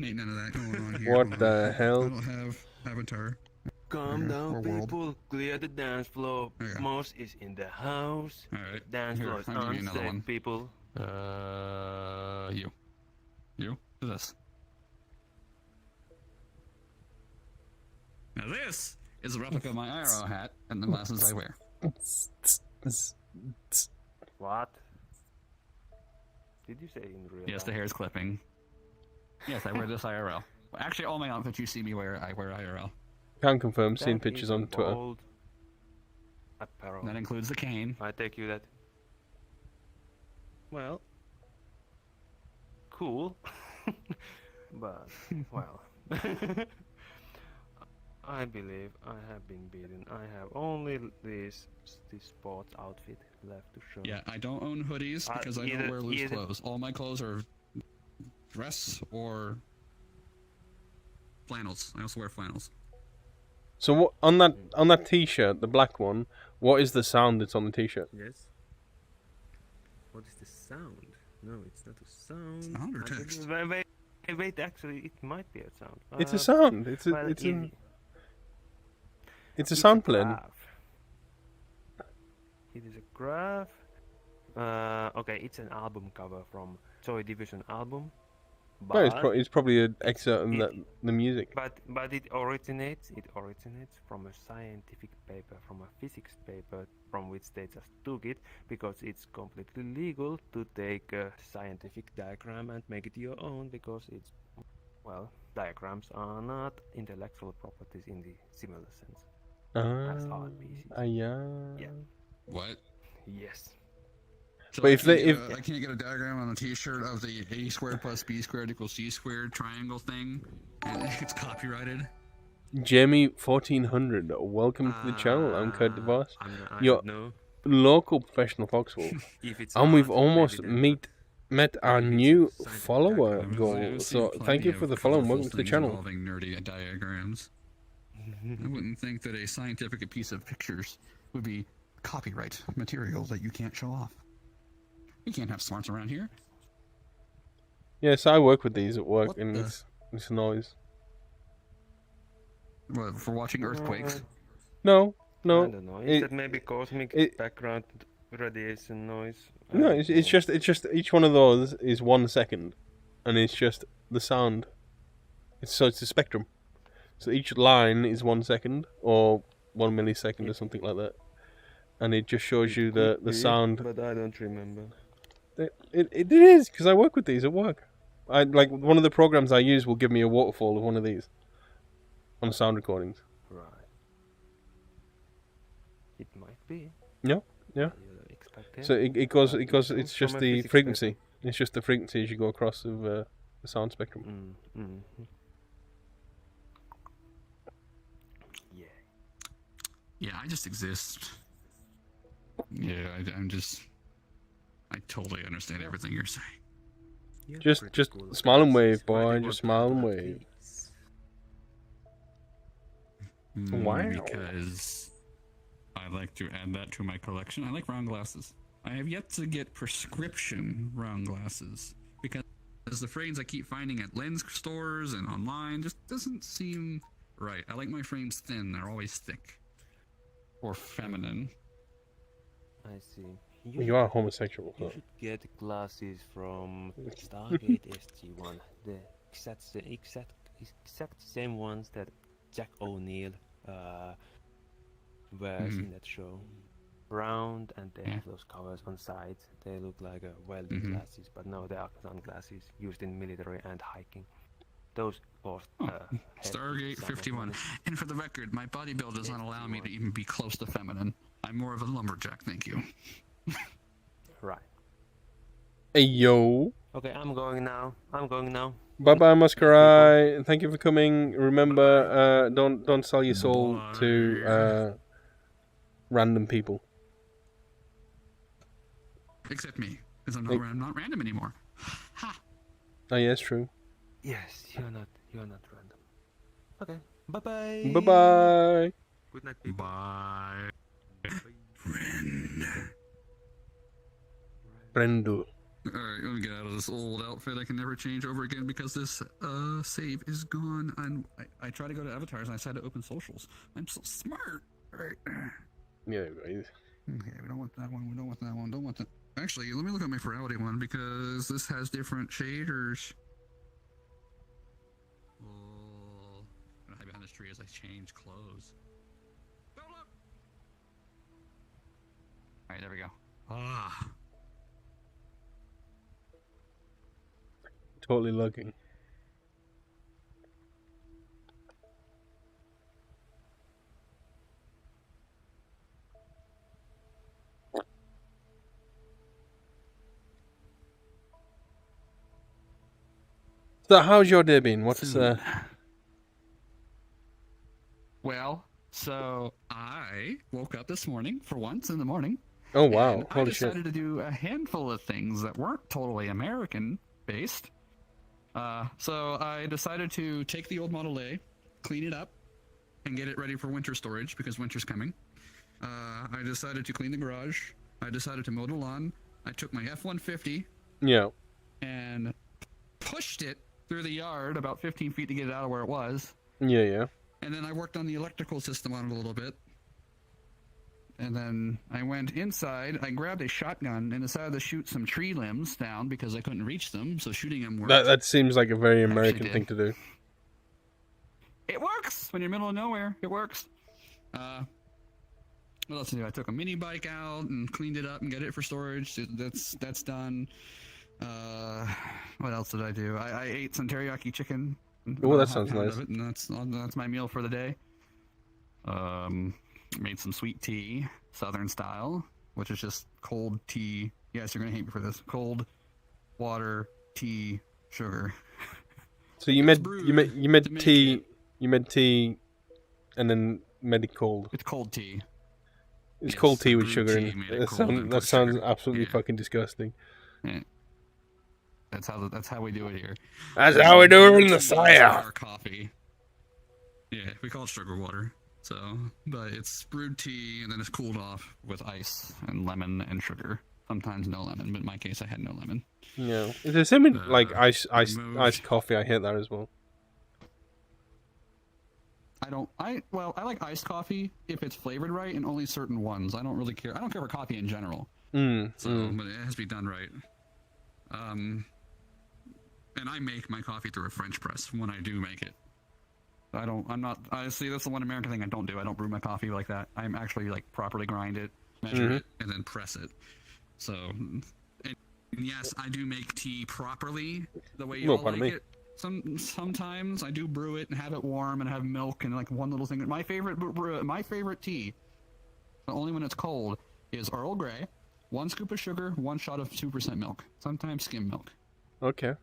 Ain't none of that going on here. What Hold the on. hell? I don't have Avatar. Calm Okay, down, or world. people. Clear the dance floor. Okay. Mouse is in the house. Alright. Dance Here, floor is I'll give you another unsafe, one. people. You. Do this. Now this is a replica of my IRL hat and the glasses I wear. What? Did you say in real Yes, the life? hair is clipping. Yes, I wear this IRL. Actually, all my outfits you see me wear, I wear IRL. Can't confirm. Seen That pictures is on Twitter. bold apparel. That includes the cane. I take you that. Well, cool, but well, I believe I have been beaten. I have only this sports outfit left to show. Yeah, I don't own hoodies because I don't wear loose clothes. All my clothes are dress or flannels. I also wear flannels. So what on that T-shirt, the black one? What is the sound that's on the T-shirt? Yes. What is the sound? No, it's not a sound. Sound or I don't- text? Wait, actually, it might be a sound. It's a sound. It's a well, it's it- a it's sound a plane. graph. It is a graph. Okay, it's an album cover from Joy Division album. No, But, it's probably an excerpt of it- the music. but it originates from a scientific paper, from a physics paper, from which they just took it because it's completely legal to take a scientific diagram and make it your own because it's, well, diagrams are not intellectual properties in the similar sense as art pieces. Yeah. Yeah. What? Yes. So But I if they- can't if- get I can't get a diagram on a T-shirt of the a squared plus b squared equals c squared triangle thing, and it's copyrighted. Jamie 1400, welcome to the channel. I'm Kurt DeVos, I Your- don't know. local professional foxwolf, If it's and we've art, almost maybe then, met our maybe it's new a scientific follower diagram. goal. I've So seen thank you plenty for of the follow and colorful welcome to the things channel. Involving nerdy diagrams. I wouldn't think that a scientific piece of pictures would be copyright material that you can't show off. You can't have smarts around here. Yes, I work with these at work, What and the- it's noise. What, for watching earthquakes? No, I no, don't know. Is it- that maybe cosmic it- background radiation noise? I no. don't It's know. just each one of those is 1 second, and it's just the sound. It's a spectrum. So each line is 1 second or 1 millisecond or something like that, and it just shows you the Could be, sound. but I don't remember. It is because I work with these at work. I like one of the programs I use will give me a waterfall of one of these on sound recordings. Right. It might be. Yeah, yeah. You don't expect So it, it goes. but It goes. comes It's just from a the physics frequency. It's just the frequency as you go across of the sound spectrum. paper. Yeah. Yeah, I just exist. Yeah, I totally understand everything you're saying. You're Just pretty just cool. smile and wave, Why do boy. you Just want to smile and do wave. this? Wow. Because I like to add that to my collection. I like round glasses. I have yet to get prescription round glasses because the frames I keep finding at lens stores and online just doesn't seem right. I like my frames thin; they're always thick or feminine. I see. You are homosexual. You So. should get glasses from Stargate SG-1. The exact same ones that Jack O'Neill wears in that show. Round, and they have those covers on sides. They look like welding glasses, but no, they are sunglasses used in military and hiking. Those both. Stargate 51. And for the record, my body build does not allow me to even be close to feminine. I'm more of a lumberjack, thank you. Right. Hey yo. Okay, I'm going now. Bye bye, Muscarai. Thank you for coming. Remember, don't sell your soul to random people. Except me, because I'm not random anymore. Ha! Oh yeah, it's true. Yes, you're not random. Okay. Bye bye. Bye bye. Good night, people. Bye. Brendo. Alright, let me get out of this old outfit I can never change over again because this save is gone. And I try to go to avatars and I decided to open socials. I'm so smart. Alright. Yeah, right. Okay, we don't want that one. We don't want that one. Don't want that. Actually, let me look at my plurality one because this has different shaders. Oh, I'm gonna hide behind this tree as I change clothes. Alright, there we go. Ah. Totally looking. So how's your day been? What's Well, so I woke up this morning for once in the morning. Oh wow! And I Holy shit! decided to do a handful of things that weren't totally American based. So I decided to take the old Model A, clean it up, and get it ready for winter storage because winter's coming. I decided to clean the garage. I decided to mow the lawn. I took my F-150 Yeah. and pushed it through the yard about 15 feet to get it out of where it was. Yeah, yeah. And then I worked on the electrical system on it a little bit. And then I went inside. I grabbed a shotgun and decided to shoot some tree limbs down because I couldn't reach them. So shooting them worked. That seems like a very American thing to do. It works when you're in the middle of nowhere. It works. What else did I do? I took a mini bike out and cleaned it up and got it for storage. That's done. What else did I do? I ate some teriyaki chicken. Oh, that sounds nice. And that's my meal for the day. Made some sweet tea, Southern style, which is just cold tea. Yes, you're gonna hate me for this. Cold water, tea, sugar. So you made tea, and then made it cold. It's cold tea. It's Yes, cold tea with brewed sugar tea, in made it. it cold and That put sounds sugar. absolutely Yeah. fucking disgusting. Yeah. That's how we do it here. That's how we do it in the South. Our South. coffee. Yeah, we call it sugar water. So, but it's brewed tea and then it's cooled off with ice and lemon and sugar. Sometimes no lemon, but in my case, I had no lemon. Yeah, it's the same in like iced moved. coffee. I hate that as well. I like iced coffee if it's flavored right and only certain ones. I don't really care. I don't care for coffee in general. But it has to be done right. And I make my coffee through a French press when I do make it. Honestly, that's the one American thing I don't do. I don't brew my coffee like that. I'm actually like properly grind it, measure it, and then press it. So, and yes, I do make tea properly the way you all like it. Sometimes I do brew it and have it warm and have milk and like one little thing. My favorite tea, the only when it's cold, is Earl Grey, 1 scoop of sugar, 1 shot of 2% milk. Sometimes skim milk. Okay.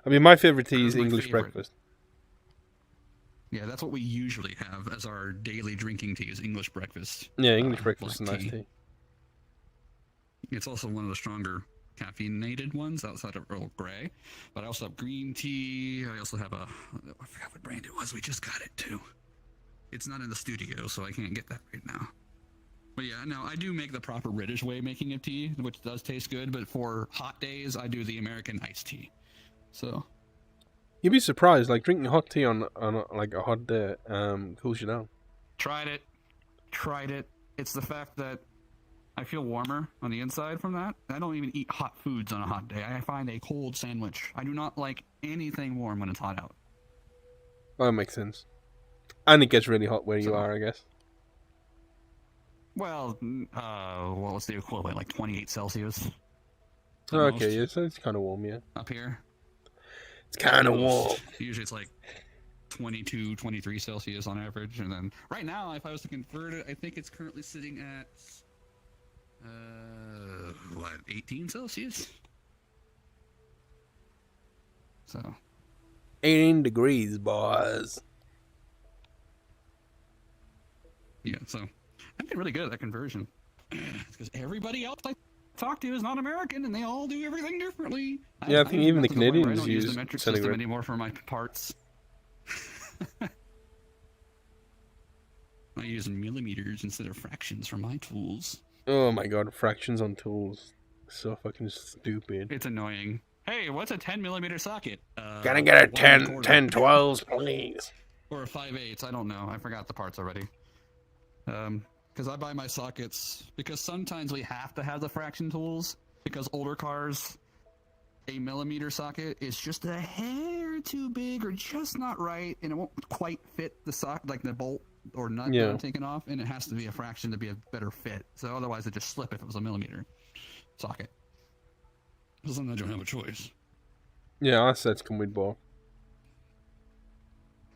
I mean, my favorite tea is my English favorite. breakfast. Yeah, that's what we usually have as our daily drinking tea is English breakfast. Yeah, English breakfast is black nice tea. It's also one of the stronger caffeinated ones outside of Earl Grey. But I also have green tea. I also have I forgot what brand it was. We just got it too. It's not in the studio, so I can't get that right now. But yeah, no, I do make the proper British way of making a tea, which does taste good. But for hot days, I do the American iced tea. So You'd be surprised, like drinking hot tea on like a hot day, cools you down. tried it. It's the fact that I feel warmer on the inside from that. I don't even eat hot foods on a hot day. I find a cold sandwich. I do not like anything warm when it's hot out. Well, that makes sense. And it gets really hot where you are, I guess. Well, what's the equivalent? Like 28 Celsius? Okay, yeah, so it's kind of warm, yeah. Up here? It's kind of warm. Usually it's like 22, 23 Celsius on average. And then right now, if I was to convert it, I think it's currently sitting at, 18 Celsius? So. 18 degrees, boys. Yeah, so I'm getting really good at that conversion. Because everybody else I talk to is not American, and they all do everything differently. Yeah, I think even the Canadians I don't use use the metric system centigrade anymore for my parts. I use millimeters instead of fractions for my tools. Oh my god, fractions on tools. So fucking stupid. It's annoying. Hey, what's a 10 millimeter socket? Gotta get a 1 10, quarter. 12s, please. Or a 5/8. I don't know. I forgot the parts already. Because I buy my sockets because sometimes we have to have the fraction tools because older cars, a millimeter socket is just a hair too big or just not right, and it won't quite fit the socket, like the bolt or nut that I'm taking off, and it has to be a fraction to be a better fit. So otherwise, it just slip if it was a millimeter socket. So sometimes you don't have a choice. Yeah, our sets come with both.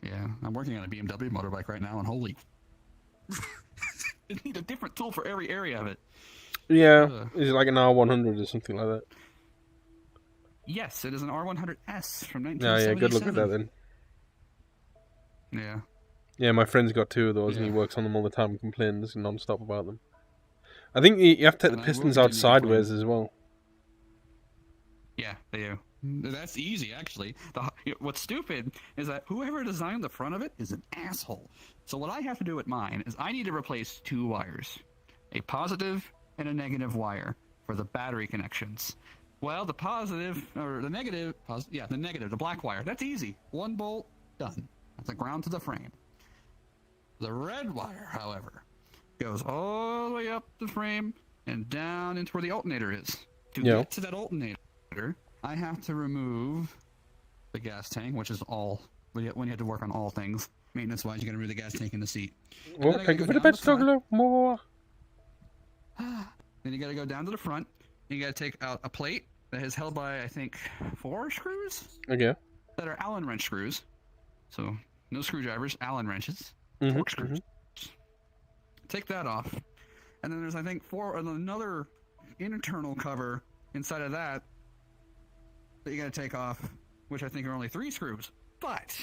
Yeah, I'm working on a BMW motorbike right now, and holy. You need a different tool for every area of it. Yeah, is it like an R100 or something like that? Yes, it is an R100S from 1977. Yeah, good look at that then. Yeah. Yeah, my friend's got 2 of those and he works on them all the time and complains non-stop about them. I think you have to take the pistons out sideways as well. Yeah, they do. That's easy, actually. What's stupid is that whoever designed the front of it is an asshole. So what I have to do with mine is I need to replace 2 wires. A positive and a negative wire for the battery connections. Well, the positive, or the negative, the negative, the black wire, that's easy. 1 bolt, done. That's the ground to the frame. The red wire, however, goes all the way up the frame and down into where the alternator is. To get to that alternator, I have to remove the gas tank, which is all, when you have to work on all things. Maintenance-wise, you gotta remove the gas tank in the seat. Well, thank you for the best juggler. More. Then you gotta go down to the front, and you gotta take out a plate that is held by, I think, 4 screws? Okay. That are Allen wrench screws. So, no screwdrivers, Allen wrenches. Mm-hmm, 4 screws. Take that off. And then there's, I think, another internal cover inside of that you gotta take off, which I think are only 3 screws. But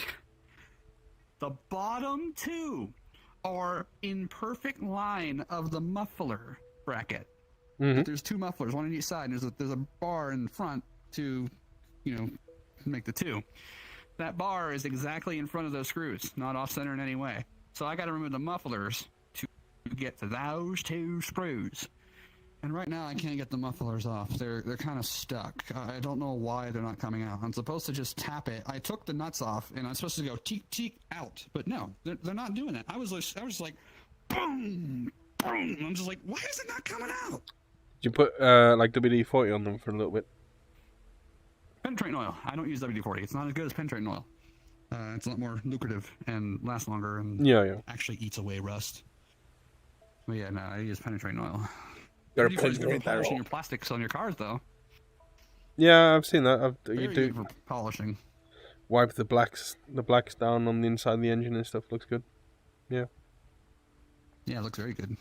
the bottom 2 are in perfect line of the muffler bracket. There's 2 mufflers, one on each side, and there's a bar in front to, make the 2. That bar is exactly in front of those screws, not off-center in any way. So I gotta remove the mufflers to get to those 2 screws. And right now I can't get the mufflers off. They're kind of stuck. I don't know why they're not coming out. I'm supposed to just tap it. I took the nuts off, and I'm supposed to go teek teek out. But no, they're not doing that. I was like, boom, boom. I'm just like, why is it not coming out? Did you put like WD-40 on them for a little bit? Penetrating oil. I don't use WD-40. It's not as good as penetrating oil. It's a lot more lucrative and lasts longer and actually eats away rust. But yeah, no, I use penetrating oil. Gotta penetrate polishing your plastics on your cars, though. Yeah, I've seen that. You do for polishing. Wipe the blacks down on the inside of the engine and stuff. Looks good. Yeah. Yeah, it looks very good.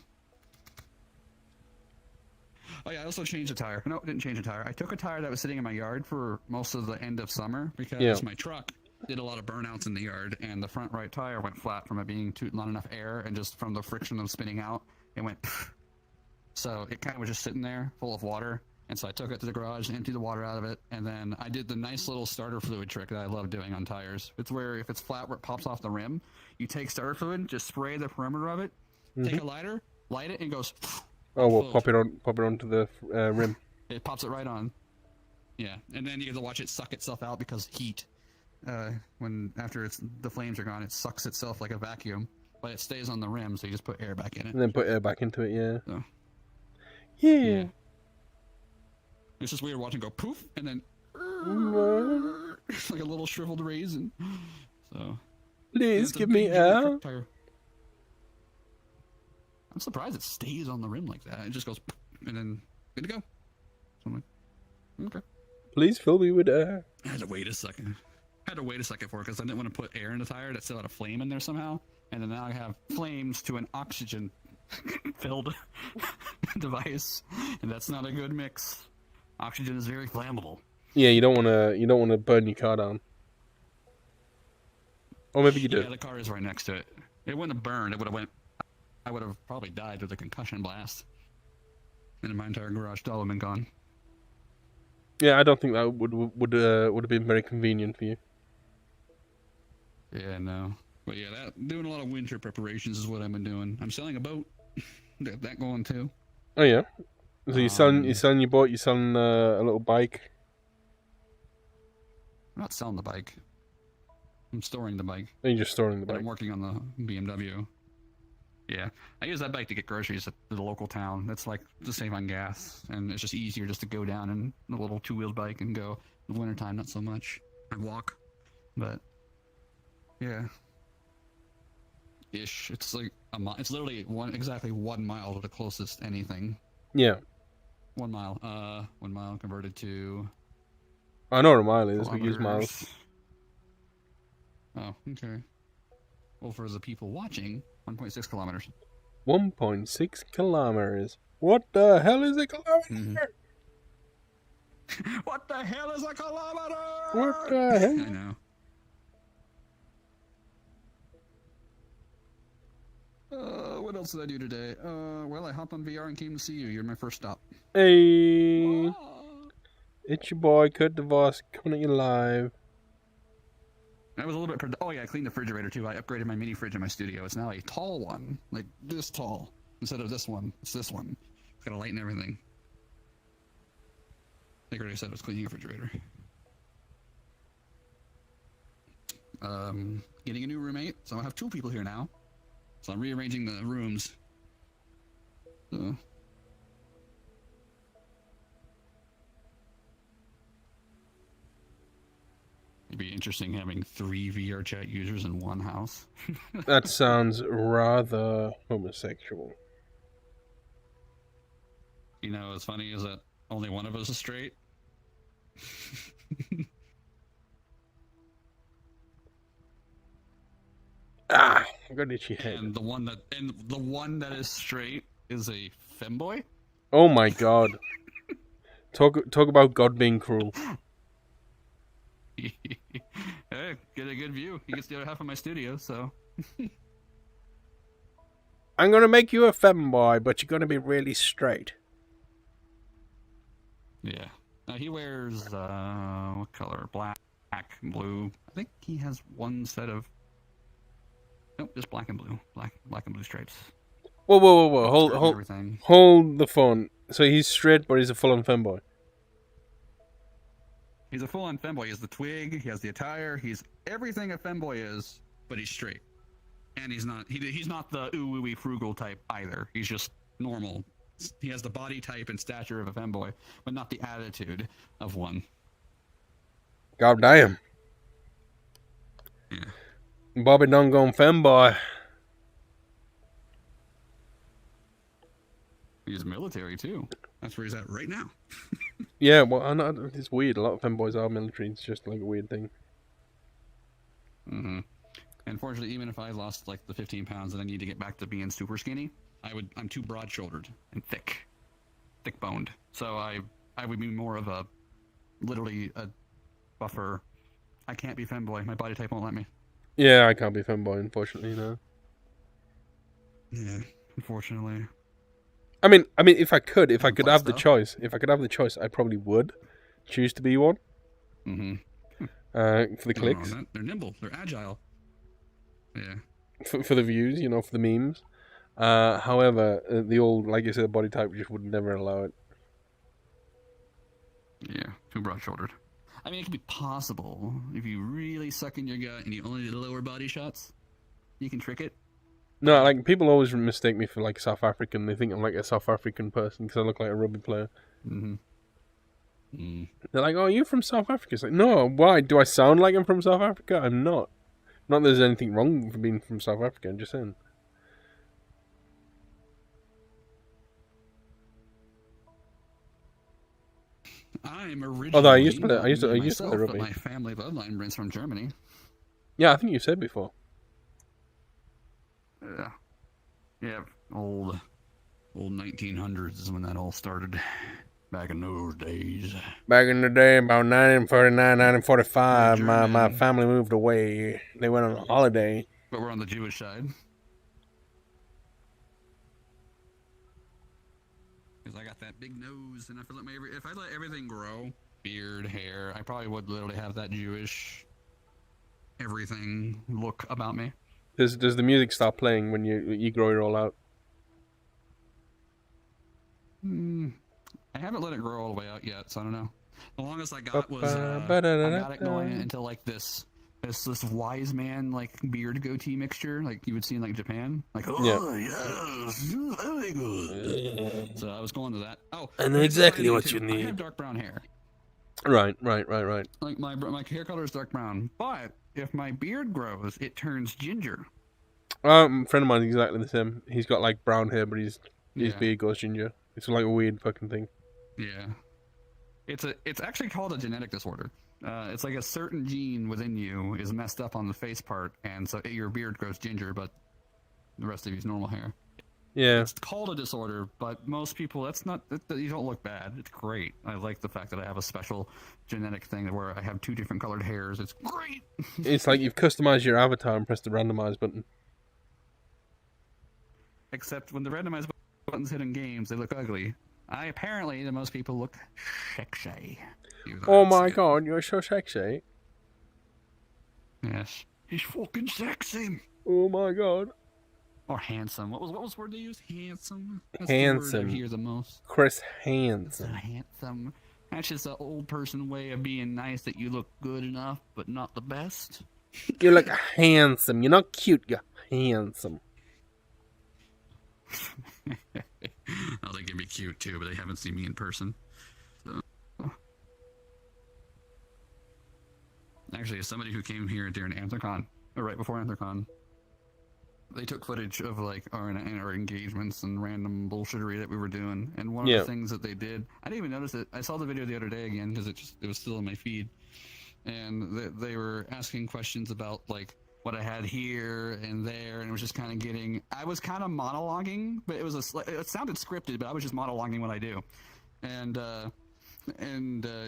Oh yeah, I also changed a tire. No, didn't change a tire. I took a tire that was sitting in my yard for most of the end of summer because my truck did a lot of burnouts in the yard, and the front right tire went flat from it being not enough air, and just from the friction of spinning out, it went. So it kind of was just sitting there, full of water. And so I took it to the garage, emptied the water out of it, and then I did the nice little starter fluid trick that I love doing on tires. It's where if it's flat where it pops off the rim, you take starter fluid, just spray the perimeter of it, take a lighter, light it, and it goes. Oh, well, full. pop it onto the rim. It pops it right on. Yeah, and then you get to watch it suck itself out because heat. After the flames are gone, it sucks itself like a vacuum, but it stays on the rim, so you just put air back in it. And then put air back into it, yeah. So, Yeah. It's just weird watching it go poof, and then like a little shriveled raisin. So Please it's a give me big air. tire. I'm surprised it stays on the rim like that. It just goes, and then good to go. So I'm like, okay. Please fill me with air. I had to wait a second. For it because I didn't want to put air in the tire that still had a flame in there somehow. And then now I have flames to an oxygen filled device, and that's not a good mix. Oxygen is very flammable. Yeah, you don't want to burn your car down. Or maybe you do. Yeah, the car is right next to it. It wouldn't have burned. I would have probably died with a concussion blast. And then my entire garage door would have been gone. Yeah, I don't think that would have been very convenient for you. Yeah, no. But yeah, doing a lot of winter preparations is what I've been doing. I'm selling a boat. Got that going too. Oh yeah. So you're selling your boat. You're selling a little bike. I'm not selling the bike. I'm storing the bike. And you're just storing the But bike. I'm working on the BMW. Yeah, I use that bike to get groceries at the local town. That's like to save on gas, and it's just easier just to go down in a little two-wheeled bike and go. In the wintertime, not so much. I walk, but yeah, ish. It's like it's literally exactly 1 mile to the closest anything. Yeah. 1 mile. 1 mile converted to. I know what a mile is. We use miles. Oh, okay. Well, for the people watching, 1.6 kilometers. 1.6 kilometers. What the hell is a kilometer? What the hell is a kilometer? What the hell? I know. What else did I do today? Well, I hopped on VR and came to see you. You're my first stop. Hey, it's your boy Kurt DeVos coming at you live. I was a little bit. Oh yeah, I cleaned the refrigerator too. I upgraded my mini fridge in my studio. It's now a tall one, like this tall, instead of this one. It's this one. It's got a light and everything. I think I already said I was cleaning a refrigerator. Getting a new roommate, so I have 2 people here now. So I'm rearranging the rooms. So. It'd be interesting having 3 VRChat users in one house. That sounds rather homosexual. You know, what's funny is that only one of us is straight. I got itchy head. And the one that is straight is a femboy. Oh my god. Talk about God being cruel. Hey, get a good view. He gets the other half of my studio, so. I'm gonna make you a femboy, but you're gonna be really straight. Yeah. Now he wears what color? Black, blue. I think he has one set of. Nope, just black and blue. Black and blue stripes. Whoa! Hold the phone. So he's straight, but he's a full-on femboy. He's a full-on femboy. He has the twig. He has the attire. He's everything a femboy is, but he's straight. And he's not. He's not the ooh-wee frugal type either. He's just normal. He has the body type and stature of a femboy, but not the attitude of one. God damn. Yeah. Bobby done gone femboy. He's military too. That's where he's at right now. Yeah, well, I know it's weird. A lot of femboys are military. It's just like a weird thing. Mm-hmm. Unfortunately, even if I lost like the 15 pounds and I need to get back to being super skinny, I'm too broad-shouldered and thick-boned. So I would be more of a, literally a buffer. I can't be femboy. My body type won't let me. Yeah, I can't be femboy, unfortunately, no. Yeah, unfortunately. I mean, if I could have the stuff. choice, I probably would choose to be one. Mm-hmm. For the clicks, They're nimble. They're agile. Yeah. for the views, for the memes. However, the old, like you said, body type just would never allow it. Yeah, too broad-shouldered. I mean, it could be possible if you really suck in your gut and you only do the lower body shots. You can trick it. No, like people always mistake me for like South African. They think I'm like a South African person because I look like a rugby player. Mm-hmm. Mm. They're like, "Oh, you're from South Africa?" It's like, no, why? Do I sound like I'm from South Africa? I'm not. Not that there's anything wrong with being from South Africa. I'm just saying. I'm originally. Although I used to play myself, rugby. but my family bloodline runs from Germany. Yeah, I think you said before. Yeah, old 1900s is when that all started. Back in those days. Back in the day, about 1949, 1945, my German. family moved away. They went on a holiday. But we're on the Jewish side. Because I got that big nose, and I feel like if I let everything grow, beard, hair, I probably would literally have that Jewish everything look about me. Does the music start playing when you grow it all out? I haven't let it grow all the way out yet, so I don't know. The longest I got was I got it going until like this wise man like beard goatee mixture, like you would see in like Japan. Like, oh yes, very good. So I was going to that. Oh, I know exactly what you I need. have dark brown hair. Right. Like my hair color is dark brown, but if my beard grows, it turns ginger. A friend of mine is exactly the same. He's got like brown hair, but his Yeah. beard goes ginger. It's like a weird fucking thing. Yeah, it's actually called a genetic disorder. It's like a certain gene within you is messed up on the face part, and so your beard grows ginger, but the rest of you's normal hair. Yeah. It's called a disorder, but most people, you don't look bad. It's great. I like the fact that I have a special genetic thing where I have two different colored hairs. It's great. It's like you've customized your avatar and pressed the randomize button. Except when the randomized buttons hit in games, they look ugly. Apparently, the most people look sexy. Oh my god, you're so sexy. Yes. He's fucking sexy. Oh my god. Or handsome. What was the word they used? Handsome? That's Handsome. the word I hear the most. Chris So Handsome. handsome. That's just an old person way of being nice that you look good enough, but not the best. You look handsome. You're not cute, you're handsome. Oh, they can be cute too, but they haven't seen me in person. So. Actually, as somebody who came here during AntherCon, or right before AntherCon, they took footage of like our engagements and random bullshittery that we were doing. And one of the things that they did, I didn't even notice it. I saw the video the other day again because it was still in my feed, and they were asking questions about like what I had here and there, and it was just kind of getting. I was kind of monologuing, but it sounded scripted, but I was just monologuing what I do, and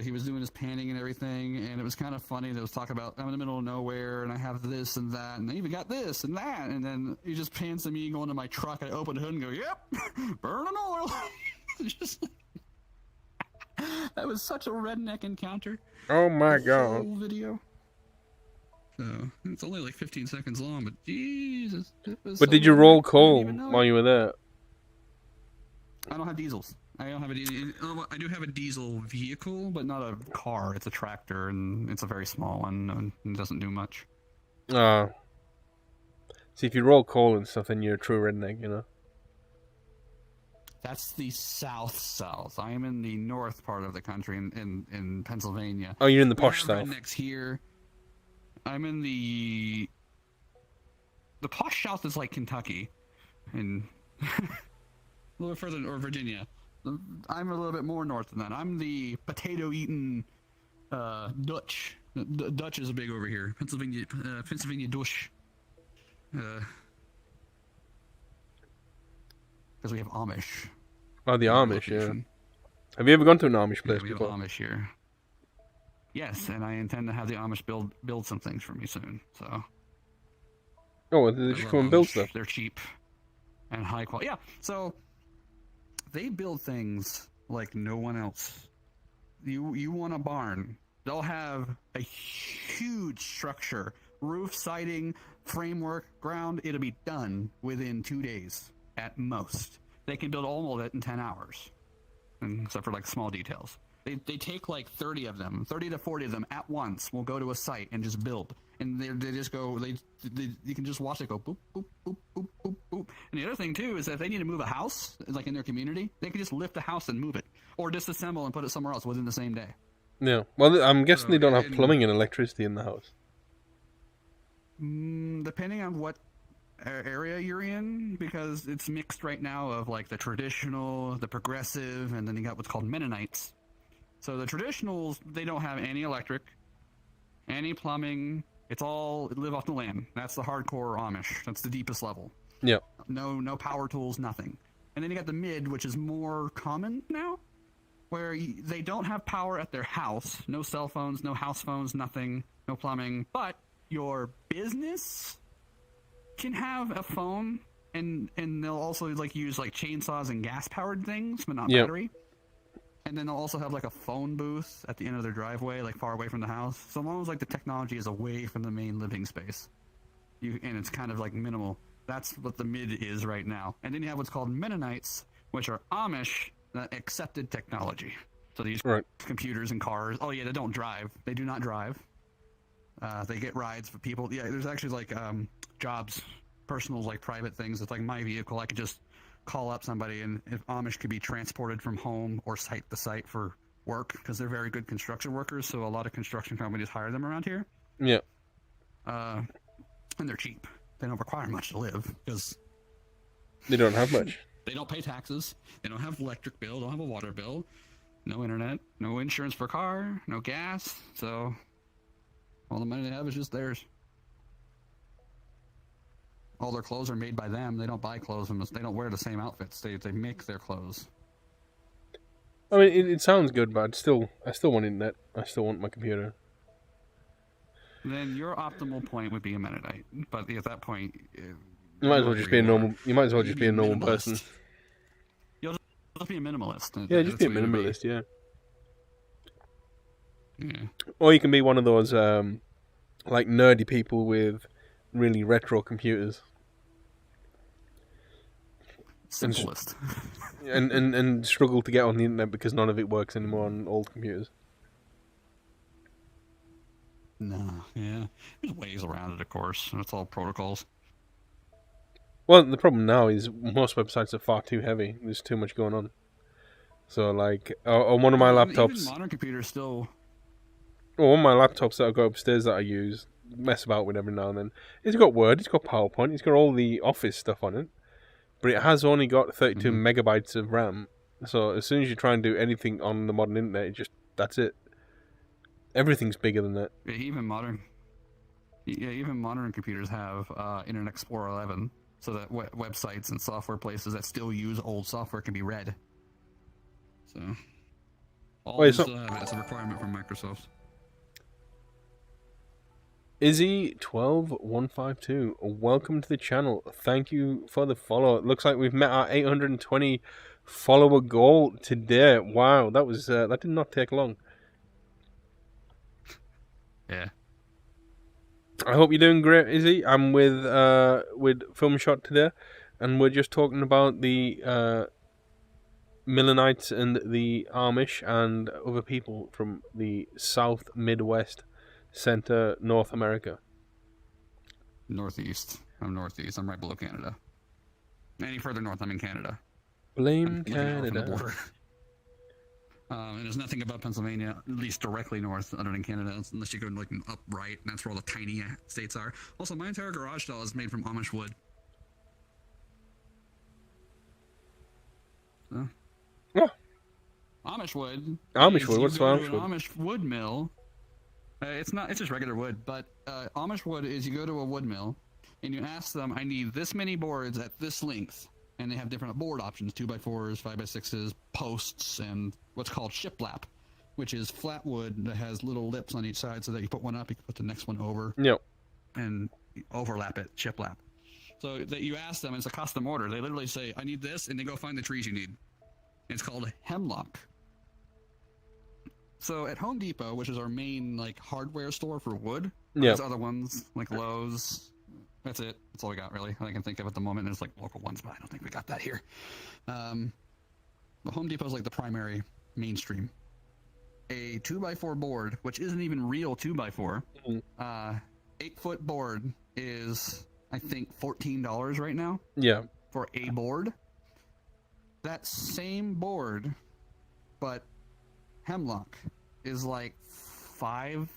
he was doing his panning and everything, and it was kind of funny. There was talk about I'm in the middle of nowhere, and I have this and that, and I even got this and that, and then he just pans to me going to my truck. I open the hood and go, "Yep, burning oil." Just that was such a redneck encounter. Oh my The god. whole video. So it's only like 15 seconds long, but Jesus. But did you roll coal while you were there? I don't have diesels. I don't have a diesel. I do have a diesel vehicle, but not a car. It's a tractor, and it's a very small one, and it doesn't do much. See, if you roll coal and stuff, then you're a true redneck, you know? That's the south. I am in the north part of the country, in Pennsylvania. Oh, you're in the We posh have south. rednecks here. I'm in the posh south is like Kentucky, and a little bit further, or Virginia. I'm a little bit more north than that. I'm the potato-eating Dutch. Dutch is big over here. Pennsylvania Dutch. Because we have Amish. Oh, the Amish, yeah. Location. Have you ever gone to an Amish place We have before? Amish here. Yes, and I intend to have the Amish build some things for me soon. So. Oh, well, they just come and build stuff. They're cheap and high quality. Yeah, so they build things like no one else. You want a barn? They'll have a huge structure, roof, siding, framework, ground. It'll be done within 2 days. at most. They can build all of it in 10 hours, except for like small details. They take like 30 of them, 30 to 40 of them at once. Will go to a site and just build, and they just go. You can just watch it go boop boop boop boop boop boop. And the other thing too is that if they need to move a house, like in their community, they can just lift a house and move it, or disassemble and put it somewhere else within the same day. Yeah. Well, I'm guessing So, they don't have and- plumbing and electricity in the house. Depending on what area you're in, because it's mixed right now of like the traditional, the progressive, and then you got what's called Mennonites. So the traditionals, they don't have any electric, any plumbing. It's all live off the land. That's the hardcore Amish. That's the deepest level. Yeah. No power tools, nothing. And then you got the mid, which is more common now, where they don't have power at their house. No cell phones, no house phones, nothing, no plumbing. But your business can have a phone, and they'll also like use like chainsaws and gas powered things, but not Yep. battery. And then they'll also have like a phone booth at the end of their driveway, like far away from the house. So long as like the technology is away from the main living space, and it's kind of like minimal. That's what the mid is right now. And then you have what's called Mennonites, which are Amish that accepted technology. So these Right. computers and cars. Oh yeah, they don't drive. They do not drive. They get rides for people. Yeah, there's actually like jobs, personal like private things. It's like my vehicle. I could just call up somebody, and if Amish could be transported from home or site to site for work, because they're very good construction workers. So a lot of construction companies hire them around here. Yeah. And they're cheap. They don't require much to live because They don't have much. they don't pay taxes. They don't have electric bill. Don't have a water bill. No internet. No insurance for a car. No gas. So all the money they have is just theirs. All their clothes are made by them. They don't buy clothes from us. They don't wear the same outfits. They make their clothes. I mean, it sounds good, but I still want internet. I still want my computer. Then your optimal point would be a Mennonite. But at that point, You might as well just be a normal. You might as well just be a normal person. You'll just be a minimalist. Yeah, just be a That's what you'll minimalist. Yeah. Yeah. Or you can be one of those like nerdy people with really retro computers Simplest. and struggle to get on the internet because none of it works anymore on old computers. No, yeah. There's ways around it, of course. And it's all protocols. Well, the problem now is most websites are far too heavy. There's too much going on. So, like, on one of my Even laptops, modern computers still. well, one of my laptops that I've got upstairs that I use, mess about with every now and then, it's got Word, it's got PowerPoint, it's got all the Office stuff on it, but it has only got 32 megabytes of RAM. So as soon as you try and do anything on the modern internet, that's it. Everything's bigger than that. Yeah, even modern computers have Internet Explorer 11, so that websites and software places that still use old software can be read. So, all Wait, of them so- still have it. It's a requirement from Microsoft. Izzy12152, welcome to the channel. Thank you for the follow. It looks like we've met our 820 follower goal today. Wow, that did not take long. Yeah. I hope you're doing great, Izzy. I'm with Film Shot today, and we're just talking about the Mennonites and the Amish and other people from the South, Midwest, Center, North America. Northeast. I'm northeast. I'm right below Canada. Any further north, I'm in Canada. Blame Looking out from the Canada. border. And there's nothing above Pennsylvania, at least directly north, other than Canada, unless you go like up right, and that's where all the tiny states are. Also, my entire garage stall is made from Amish wood. So. Oh. Amish wood. Amish is wood? you What's go Amish to an wood? Amish wood mill. It's just regular wood, but Amish wood is you go to a wood mill and you ask them, I need this many boards at this length. And they have different board options, 2x4s, 5x6s, posts, and what's called shiplap, which is flat wood that has little lips on each side so that you put one up, you can put the next one over, Yep. and overlap it, shiplap. So that you ask them, it's a custom order. They literally say, I need this, and they go find the trees you need. It's called hemlock. So at Home Depot, which is our main like hardware store for wood, Yep. there's other ones like Lowe's, That's it. That's all we got, really. I can think of at the moment. There's like local ones, but I don't think we got that here. The Home Depot is like the primary mainstream. A 2x4 board, which isn't even real 2x4, 8-foot board is, I think, $14 right now. Yeah. For a board. That same board, but hemlock, is like $4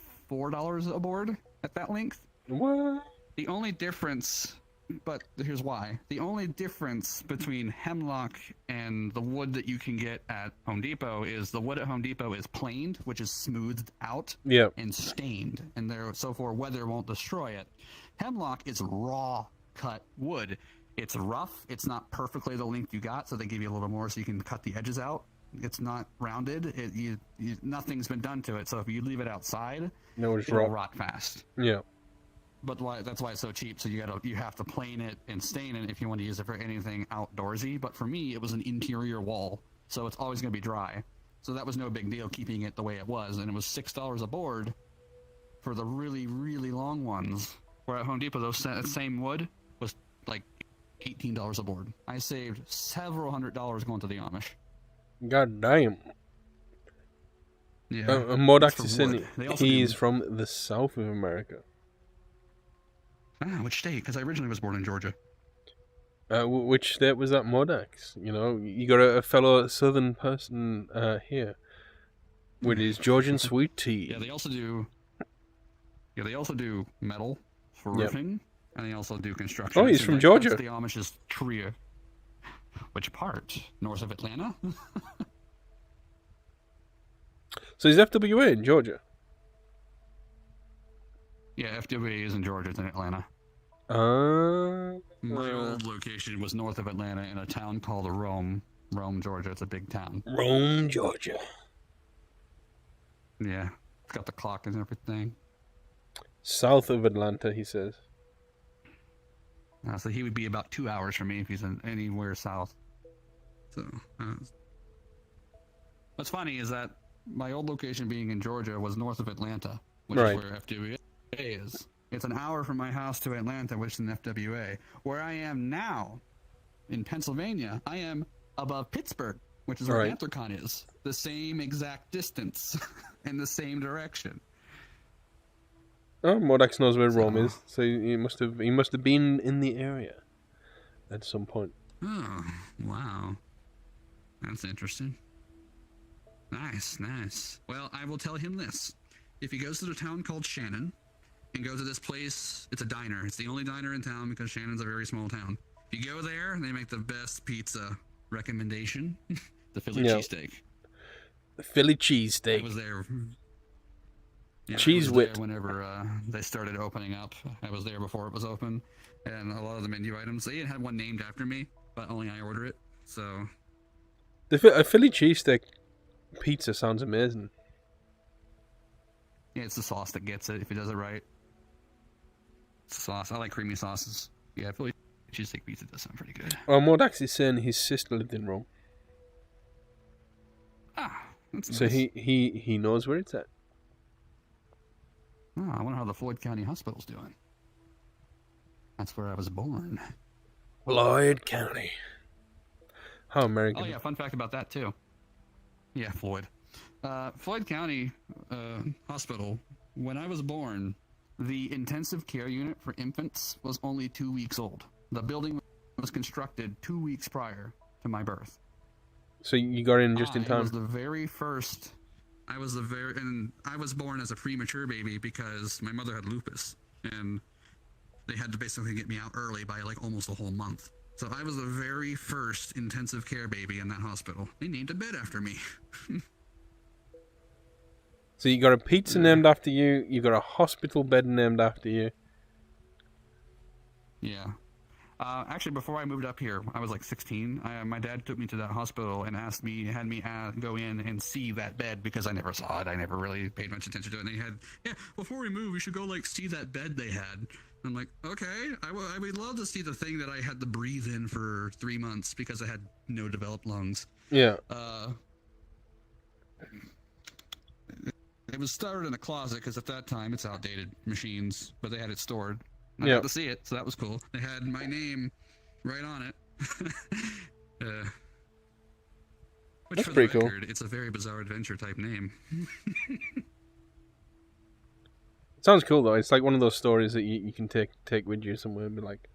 a board at that length. What? The only difference, but here's why. The only difference between hemlock and the wood that you can get at Home Depot is the wood at Home Depot is planed, which is smoothed out and stained, and so for weather won't destroy it. Hemlock is raw cut wood. It's rough. It's not perfectly the length you got, so they give you a little more so you can cut the edges out. It's not rounded. Nothing's been done to it, so if you leave it outside, it'll rot fast. Yeah. But that's why it's so cheap. So you have to plane it and stain it if you want to use it for anything outdoorsy. But for me, it was an interior wall, so it's always going to be dry. So that was no big deal keeping it the way it was, and it was $6 a board for the really, really long ones. Where at Home Depot, that same wood was like $18 a board. I saved several $100s going to the Amish. God damn. Yeah. Modax is saying he's from the south of America. Which state? Because I originally was born in Georgia. Which state was that, Modax? You know, you got a fellow southern person here with his Georgian sweet tea. Yeah, they also do. Yeah, they also do metal for roofing, and they also do construction. Oh, he's from Georgia. That's the Amish's trio. Which part? North of Atlanta? So he's FWA in Georgia. Yeah, FWA is in Georgia. It's in Atlanta. My old location was north of Atlanta in a town called Rome, Georgia. It's a big town. Rome, Georgia. Yeah, it's got the clock and everything. South of Atlanta, he says. So he would be about 2 hours from me if he's anywhere south. So, what's funny is that my old location being in Georgia was north of Atlanta, which is where FWA is. It's an hour from my house to Atlanta, which is in FWA. Where I am now, in Pennsylvania, I am above Pittsburgh, which is where Anthrocon is. The same exact distance in the same direction. Oh, Modax knows where Rome is, so he must have been in the area at some point. Oh, wow. That's interesting. Nice. Well, I will tell him this. If he goes to the town called Shannon and goes to this place, it's a diner. It's the only diner in town because Shannon's a very small town. If you go there, they make the best pizza recommendation. The Philly cheesesteak. The Philly cheesesteak. I was there. Yeah, Cheese whip. Whenever they started opening up, I was there before it was open, and a lot of the menu items, they had one named after me, but only I order it. So a Philly cheesesteak pizza sounds amazing. Yeah, it's the sauce that gets it if he does it right. It's the sauce. I like creamy sauces. Yeah, Philly cheesesteak pizza does sound pretty good. Well, Modax is saying his sister lived in Rome. That's so nice. he knows where it's at. Oh, I wonder how the Floyd County Hospital's doing. That's where I was born. Floyd County. How American. Oh yeah, fun fact about that too. Yeah, Floyd. Floyd County Hospital, when I was born, the intensive care unit for infants was only 2 weeks old. The building was constructed 2 weeks prior to my birth. So you got in just in time. I was the very first. And I was born as a premature baby because my mother had lupus, and they had to basically get me out early by like almost a whole month. So I was the very first intensive care baby in that hospital. They named a bed after me. So you got a pizza named after you. You got a hospital bed named after you. Yeah. Actually, before I moved up here, I was like 16. My dad took me to that hospital and had me go in and see that bed because I never saw it. I never really paid much attention to it. And they had, before we move, we should go like see that bed they had. I'm like, okay, I would love to see the thing that I had to breathe in for 3 months because I had no developed lungs. Yeah. It was stored in a closet because at that time it's outdated machines, but they had it stored. I Yeah. got to see it, so that was cool. They had my name right on it. Which, That's for the pretty cool. record, it's a very bizarre adventure type name. Sounds cool though. It's like one of those stories that you can take with you somewhere and be like.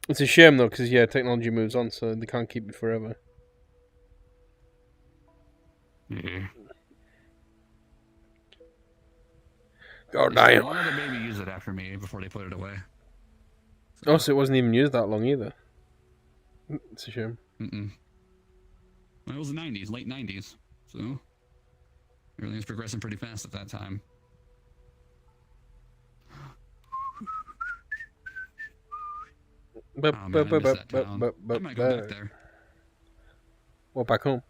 It's a shame though, because technology moves on, so they can't keep it forever. Yeah. God damn. One other baby used it after me before they put it away. Oh, so it wasn't even used that long either. It's a shame. Mm-mm. Well, it was the 90s, late 90s, so everything was progressing pretty fast at that time. But, Oh, man, I miss that town. I might go back there. Well, back home.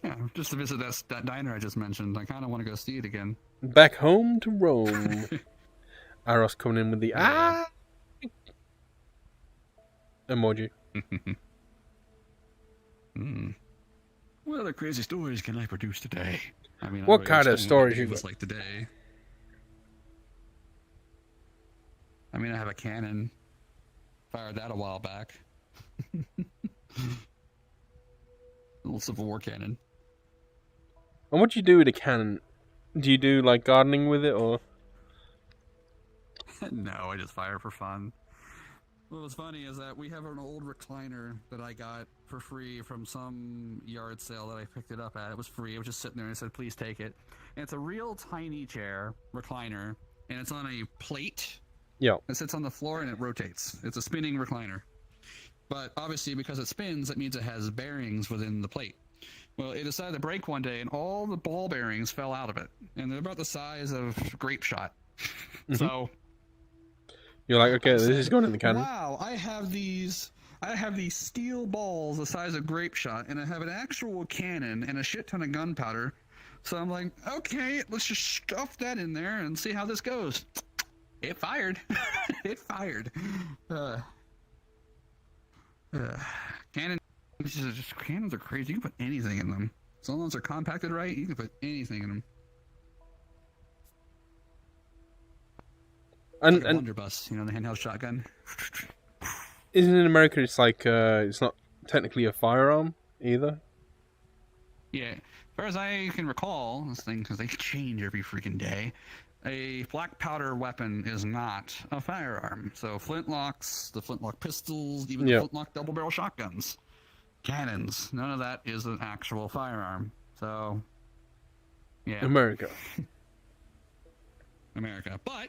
Yeah, just to visit that diner I just mentioned. I kind of want to go see it again. Back home to Rome. Aros coming in with the emoji. What other crazy stories can I produce today? I mean, What kind of stories you got? got? Like today. I mean, I have a cannon. Fired that a while back. Little Civil War cannon. And what do you do with a cannon? Do you do like gardening with it, or? No, I just fire for fun. What was funny is that we have an old recliner that I got for free from some yard sale that I picked it up at. It was free. It was just sitting there and I said, please take it. And it's a real tiny chair, recliner, and it's on a plate. Yeah. It sits on the floor and it rotates. It's a spinning recliner. But obviously, because it spins, that means it has bearings within the plate. Well, it decided to break one day, and all the ball bearings fell out of it. And they're about the size of grape shot. So you're like, okay, this is going in the cannon. Wow, I have these steel balls the size of grape shot, and I have an actual cannon and a shit ton of gunpowder. So I'm like, okay, let's just stuff that in there and see how this goes. It fired. It fired. Cannons are crazy. You can put anything in them. As long as they're compacted right, you can put anything in them. And like a blunderbuss, the handheld shotgun. Isn't in America it's like it's not technically a firearm either? Yeah, as far as I can recall, this thing, because they change every freaking day, a black powder weapon is not a firearm. So flintlocks, the flintlock pistols, even the flintlock double barrel shotguns, cannons, none of that is an actual firearm. So, yeah. America. But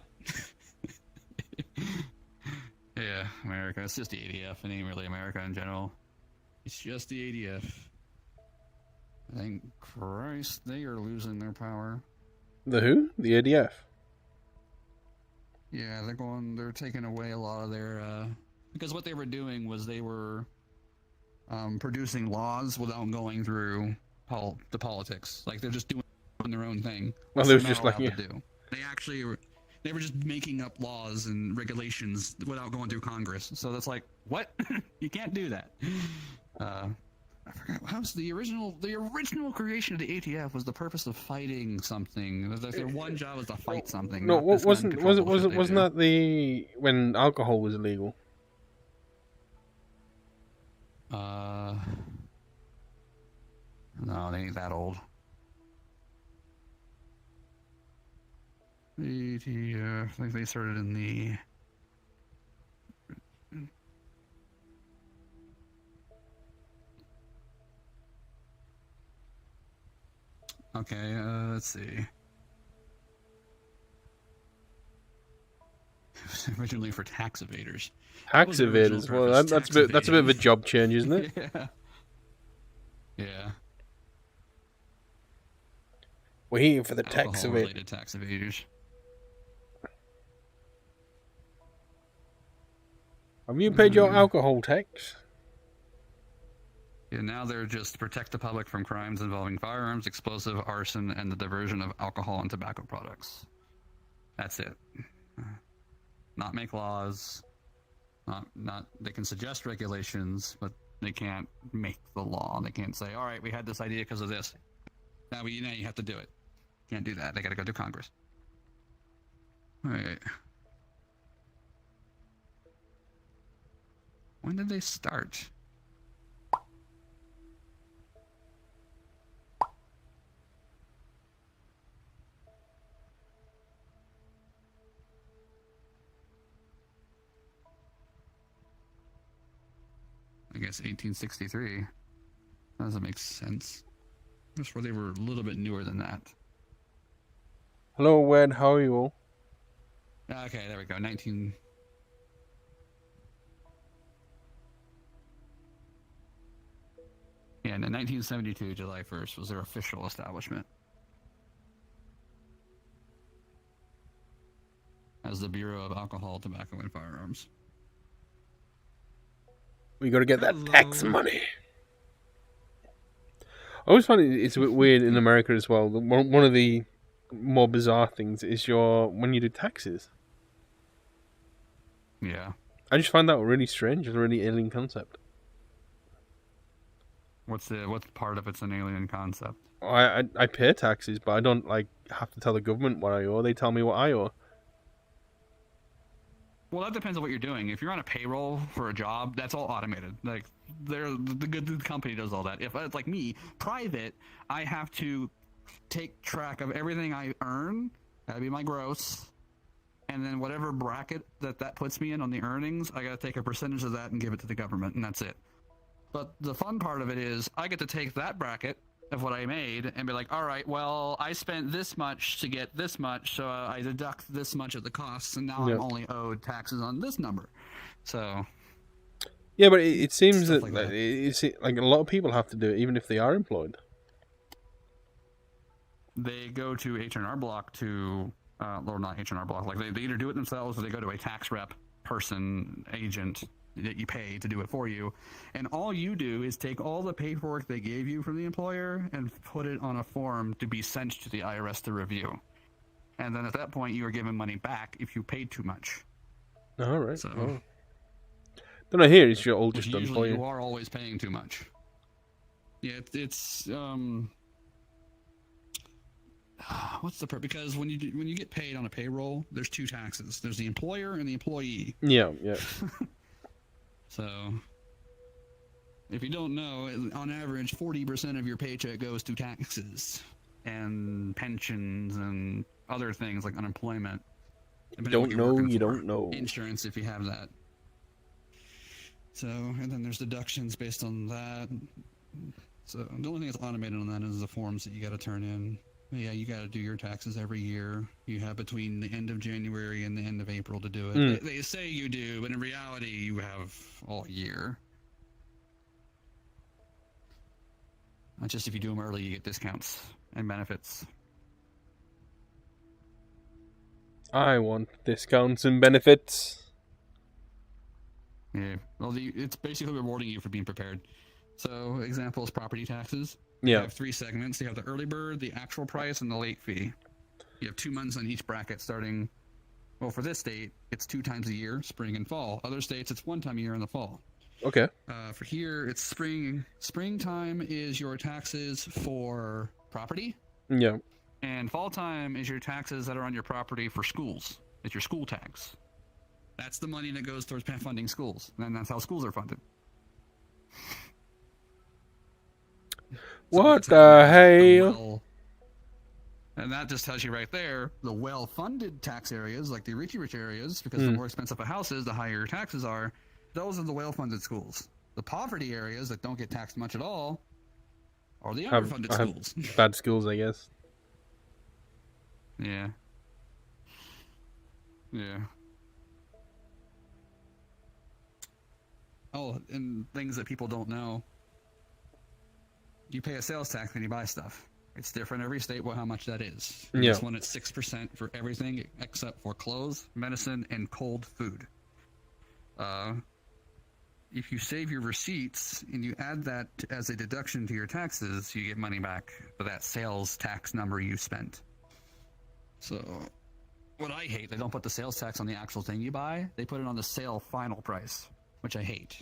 yeah, America. It's just the ADF. It ain't really America in general. It's just the ADF. Thank Christ, they are losing their power. The who? The ADF. Yeah, they're taking away a lot of their, because what they were doing was they were producing laws without going through the politics. Like, they're just doing their own thing. Well, they were just like, to do. They were just making up laws and regulations without going through Congress. So that's like, what? You can't do that. I forgot. How's the original creation of the ATF was the purpose of fighting something. Their one job was to fight something. No, wasn't that the when alcohol was illegal? No, they ain't that old. ATF, I think they started in the... Okay, let's see. It was originally for tax evaders. Tax evaders? Well, that's a bit of a job change, isn't it? Yeah. Yeah. We're here for the tax evaders. Alcohol-related tax evaders. Have you paid your alcohol tax? Yeah, now they're just to protect the public from crimes involving firearms, explosive, arson, and the diversion of alcohol and tobacco products. That's it. Not make laws. Not. They can suggest regulations, but they can't make the law. They can't say, "All right, we had this idea because of this. Now you have to do it." Can't do that. They got to go to Congress. Alright. When did they start? I guess 1863. That doesn't make sense. I swear they were a little bit newer than that. Hello, Wed. How are you all? Okay, there we go. 19. Yeah, and in 1972, July 1st was their official establishment as the Bureau of Alcohol, Tobacco, and Firearms. We got to get that tax money. I always find it's a bit weird in America as well. One of the more bizarre things is when you do taxes. Yeah. I just find that really strange. It's a really alien concept. What's part of it's an alien concept? I pay taxes, but I don't have to tell the government what I owe. They tell me what I owe. Well, that depends on what you're doing. If you're on a payroll for a job, that's all automated. Like, the company does all that. If it's like me, private, I have to take track of everything I earn. That'd be my gross. And then whatever bracket that puts me in on the earnings, I gotta take a percentage of that and give it to the government, and that's it. But the fun part of it is I get to take that bracket of what I made and be like, all right, well, I spent this much to get this much, so I deduct this much of the costs, and now I'm only owed taxes on this number. So yeah, but it seems that, that. it's like a lot of people have to do it, even if they are employed. They go to H&R Block to, or not H&R Block, like they either do it themselves or they go to a tax rep person, agent that you pay to do it for you, and all you do is take all the paperwork they gave you from the employer and put it on a form to be sent to the IRS to review. And then at that point, you are given money back if you paid too much. All right. So, Don't I hear it's all just done usually for you? You are always paying too much. Yeah, it's what's the because when you get paid on a payroll, there's two taxes. There's the employer and the employee. Yeah. So, if you don't know, on average, 40% of your paycheck goes to taxes and pensions and other things like unemployment. Don't know, you don't know. Insurance, if you have that. So, and then there's deductions based on that. So, the only thing that's automated on that is the forms that you got to turn in. Yeah, you got to do your taxes every year. You have between the end of January and the end of April to do it. They say you do, but in reality, you have all year. Not just if you do them early, you get discounts and benefits. I want discounts and benefits. Yeah, well, it's basically rewarding you for being prepared. So, examples, property taxes. Yeah. You have 3 segments. You have the early bird, the actual price, and the late fee. You have 2 months on each bracket starting, well, for this state, it's 2 times a year, spring and fall. Other states, it's 1 time a year in the fall. Okay. For here, it's spring. Springtime is your taxes for property. Yeah. And fall time is your taxes that are on your property for schools. It's your school tax. That's the money that goes towards funding schools. And that's how schools are funded. What the hell? And that just tells you right there, the well-funded tax areas, like the rich areas, because the more expensive a house is, the higher your taxes are, those are the well-funded schools. The poverty areas that don't get taxed much at all are the underfunded schools. Bad schools, I guess. Yeah. Yeah. Oh, and things that people don't know. You pay a sales tax when you buy stuff. It's different every state how much that is. Yeah. This one, it's 6% for everything except for clothes, medicine, and cold food. If you save your receipts and you add that as a deduction to your taxes, you get money back for that sales tax number you spent. So, what I hate, they don't put the sales tax on the actual thing you buy. They put it on the sale final price, which I hate.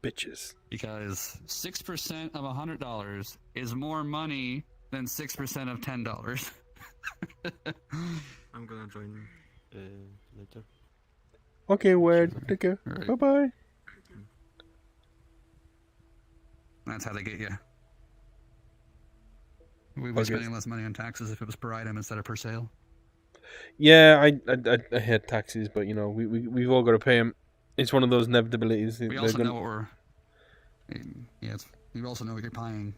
Bitches. Because 6% of $100 is more money then 6% of $10. I'm gonna join later. Okay, word. Take care. Right. Bye bye. That's how they get you. We'd Okay. be spending less money on taxes if it was per item instead of per sale. Yeah, I hate taxes, but you know we've all got to pay them. It's one of those inevitabilities. We also know what we're. Yeah, you also know what you're buying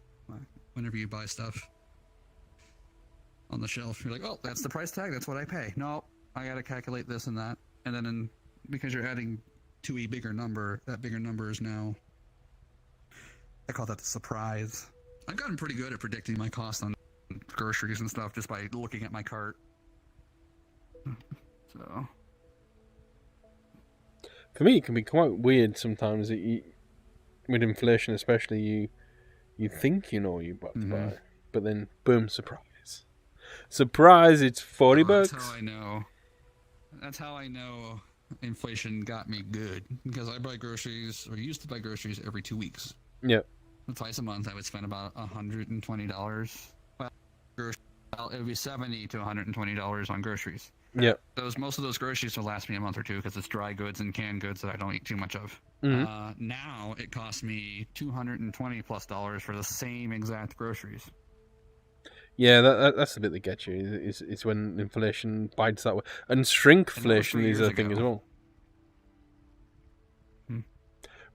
whenever you buy stuff on the shelf. You're like, oh, that's the price tag. That's what I pay. No, I got to calculate this and that, and then because you're adding to a bigger number, that bigger number is now. I call that the surprise. I've gotten pretty good at predicting my cost on groceries and stuff just by looking at my cart. So. For me, it can be quite weird sometimes. With inflation, especially, you think you know what you're about to buy, but then boom, surprise! Surprise! It's $40. That's how I know. That's how I know inflation got me good because I buy groceries or used to buy groceries every 2 weeks. Yep. Twice a month, I would spend about $120. Well, it would be $70 to $120 on groceries. Yep. Most of those groceries will last me a month or two because it's dry goods and canned goods that I don't eat too much of. Now it costs me $220+ for the same exact groceries. Yeah, that's the bit that gets you. It's when inflation bites that way, and shrinkflation is a thing as well.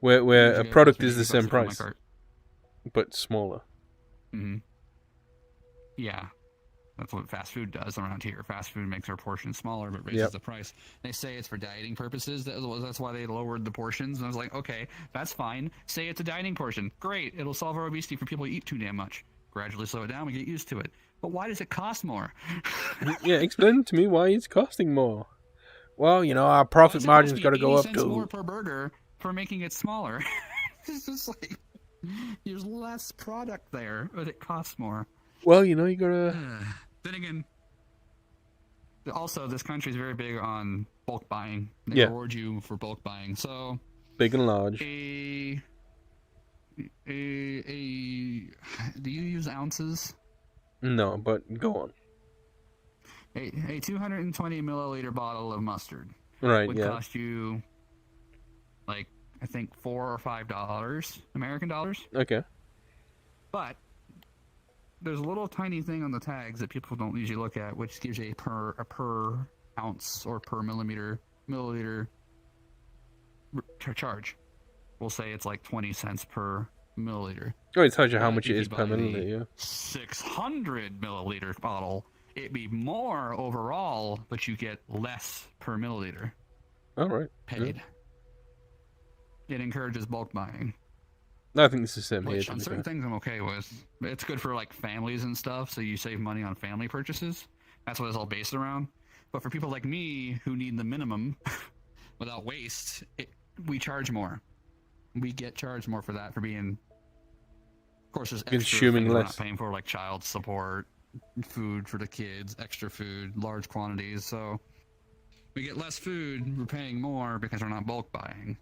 Where a product is the same price, but smaller. Yeah. That's what fast food does around here. Fast food makes our portions smaller, but raises the price. They say it's for dieting purposes. That's why they lowered the portions. And I was like, okay, that's fine. Say it's a dieting portion. Great. It'll solve our obesity for people who eat too damn much. Gradually slow it down. We get used to it. But why does it cost more? Yeah, explain to me why it's costing more. Well, you know, our profit margin's got to go up too. More per burger for making it smaller. It's just like there's less product there, but it costs more. Well, you know, you gotta. Then again, also this country is very big on bulk buying. They reward you for bulk buying. So big and large. Do you use ounces? No, but go on. A 220 milliliter bottle of mustard would cost you like I think $4 or $5 American dollars. Okay. But there's a little tiny thing on the tags that people don't usually look at, which gives you a per ounce or per milliliter charge. We'll say it's like 20 cents per milliliter. Oh, it tells you how much it is per milliliter. Yeah. 600 milliliter bottle, it'd be more overall, but you get less per milliliter. All right. Paid. It encourages bulk buying. I think it's the same Which, here. on certain things I'm okay with. It's good for like families and stuff, so you save money on family purchases. That's what it's all based around. But for people like me who need the minimum without waste, we charge more. We get charged more for that, for being. Of course, there's extra consuming things we're less. not paying for, like child support, food for the kids, extra food, large quantities. So we get less food. We're paying more because we're not bulk buying.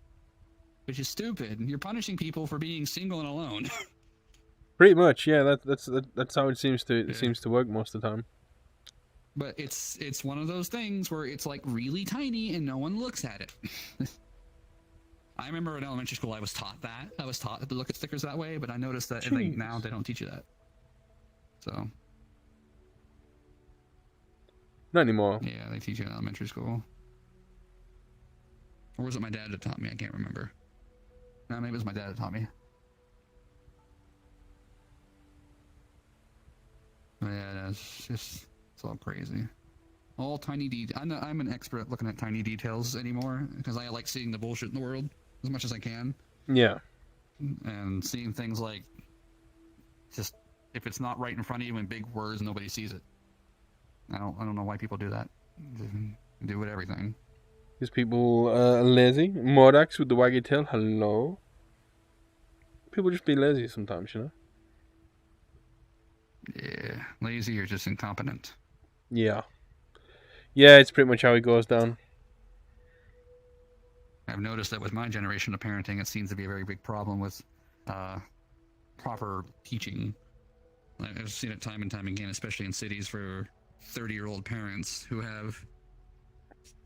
Which is stupid. You're punishing people for being single and alone. Pretty much, yeah. That's how it seems to work most of the time. But it's one of those things where it's like really tiny and no one looks at it. I remember in elementary school I was taught that. I was taught to look at stickers that way, but I noticed that now they don't teach you that. So. Not anymore. Yeah, they teach you in elementary school. Or was it my dad that taught me? I can't remember. No, maybe it was my dad that taught me. But yeah, it's all crazy. All tiny details. I'm an expert at looking at tiny details anymore because I like seeing the bullshit in the world as much as I can. Yeah. And seeing things like just if it's not right in front of you in big words, nobody sees it. I don't know why people do that. They do with everything. Because people are lazy. Modax with the waggy tail. Hello. People just be lazy sometimes, you know. Yeah, lazy or just incompetent. Yeah. Yeah, it's pretty much how it goes down. I've noticed that with my generation of parenting, it seems to be a very big problem with proper teaching. I've seen it time and time again, especially in cities for 30-year-old parents who have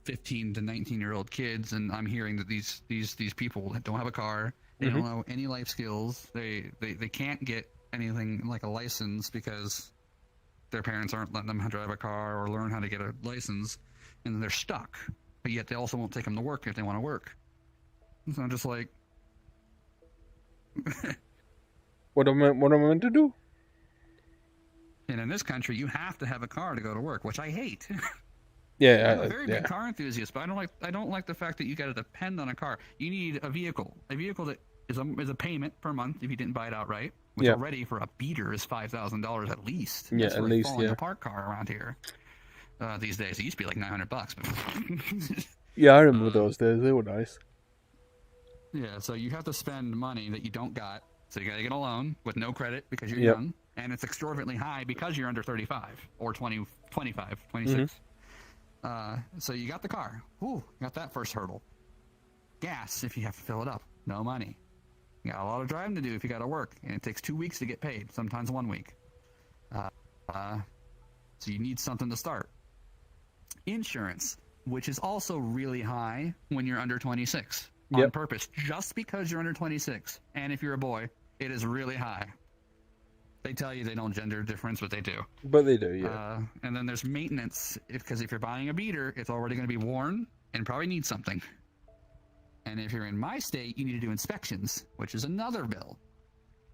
15 to 19-year-old kids, and I'm hearing that these people don't have a car, they don't know any life skills, they can't get anything like a license because their parents aren't letting them drive a car or learn how to get a license, and they're stuck. But yet they also won't take them to work if they want to work. So I'm just like, what am I meant to do? and in this country, you have to have a car to go to work, which I hate. Yeah, I'm a very big car enthusiast, but I don't like the fact that you got to depend on a car. You need a vehicle that is a payment per month if you didn't buy it outright. Which already for a beater is $5,000 at least. Yeah, That's at least, falling apart car around here these days. It used to be like $900. Yeah, I remember those days. They were nice. Yeah, so you have to spend money that you don't got. So you got to get a loan with no credit because you're young, and it's exorbitantly high because you're under 35 or 20, 25, 26. So you got the car. Ooh, got that first hurdle. Gas, if you have to fill it up. No money. You got a lot of driving to do if you got to work, and it takes 2 weeks to get paid, sometimes 1 week. So you need something to start. Insurance, which is also really high when you're under 26 on purpose, just because you're under 26. And if you're a boy, it is really high. They tell you they don't gender difference, but they do. But they do, yeah. And then there's maintenance, because if you're buying a beater, it's already going to be worn and probably needs something. And if you're in my state, you need to do inspections, which is another bill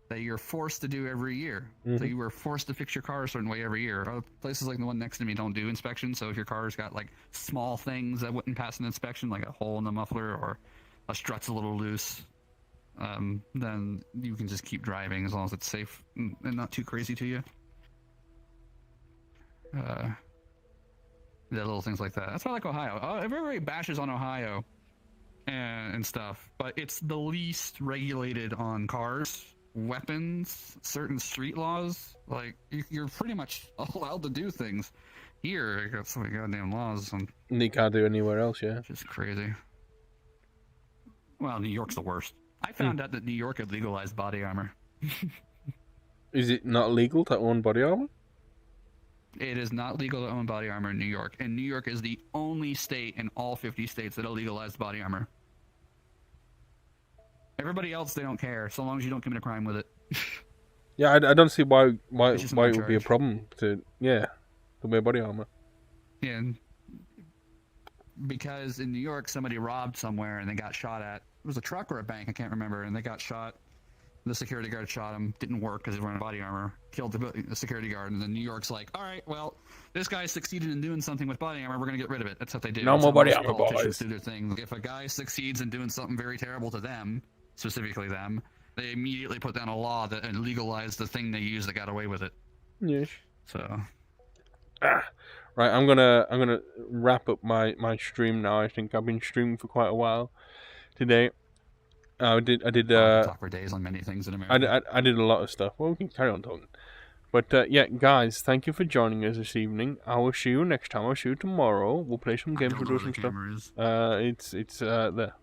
that you're forced to do every year. So you were forced to fix your car a certain way every year. Other places like the one next to me don't do inspections, so if your car's got like small things that wouldn't pass an inspection, like a hole in the muffler or a strut's a little loose, then you can just keep driving as long as it's safe and not too crazy to you. The little things like that. That's why I like Ohio. Everybody bashes on Ohio and stuff, but it's the least regulated on cars, weapons, certain street laws. Like, you're pretty much allowed to do things. Here, I got so many goddamn laws. And you can't do anywhere else, yeah. Just crazy. Well, New York's the worst. I found out that New York had legalized body armor. Is it not legal to own body armor? It is not legal to own body armor in New York, and New York is the only state in all 50 states that have legalized body armor. Everybody else, they don't care, so long as you don't commit a crime with it. Yeah, I don't see why it no would be a problem to wear body armor. Yeah, because in New York, somebody robbed somewhere and they got shot at. It was a truck or a bank, I can't remember, and they got shot. The security guard shot him. Didn't work because he was wearing body armor. Killed the security guard, and then New York's like, all right, well, this guy succeeded in doing something with body armor. We're going to get rid of it. That's what they do. No more body armor, boys. Do their thing. If a guy succeeds in doing something very terrible to them, specifically them, they immediately put down a law that and legalized the thing they used that got away with it. Yes. So. Right, I'm gonna wrap up my stream now. I think I've been streaming for quite a while today. I did talk for days on many things in America. I did a lot of stuff. Well, we can carry on talking. But yeah, guys, thank you for joining us this evening. I will see you next time. I'll see you tomorrow. We'll play some games. We'll do some stuff. It's there.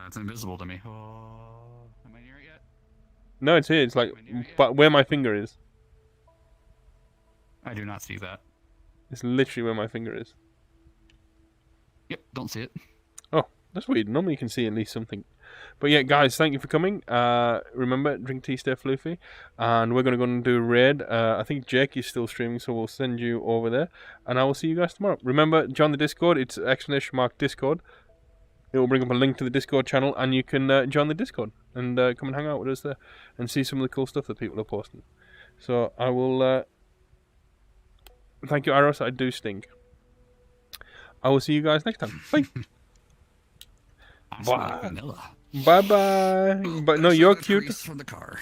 It's invisible to me. Oh, am I near it yet? No, it's here. It's like, but where my finger is. I do not see that. It's literally where my finger is. Yep, don't see it. Oh, that's weird. Normally you can see at least something. But yeah, guys, thank you for coming. Remember, drink tea, stay floofy. And we're going to go and do a raid. I think Jake is still streaming, so we'll send you over there. And I will see you guys tomorrow. Remember, join the Discord. It's !Discord. It will bring up a link to the Discord channel, and you can join the Discord and come and hang out with us there and see some of the cool stuff that people are posting. So I will... Thank you, Aros. I do stink. I will see you guys next time. Bye. Bye. Bye bye. But no, you're cute. From the car.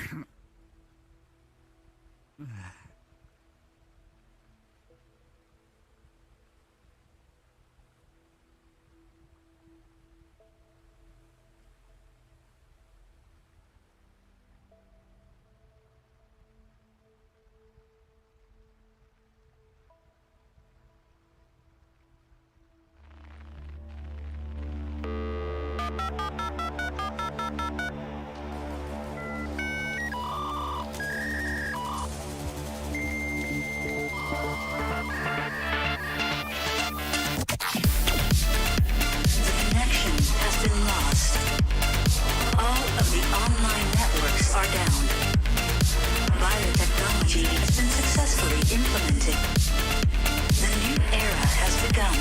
implemented. The new era has begun.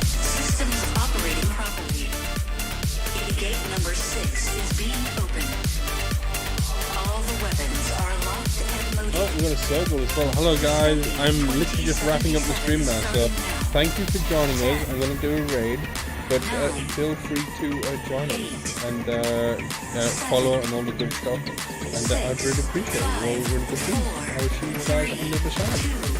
Systems operating properly. Gate number 6 is being opened. All the weapons are locked and loaded. Oh, we got a circle as well. Hello guys, I'm literally just wrapping up the stream now, so thank you for joining us. I'm going to do a raid, but feel free to join us and follow and all the good stuff. And I'd really appreciate it. We're in the team. I will see you guys on the other side.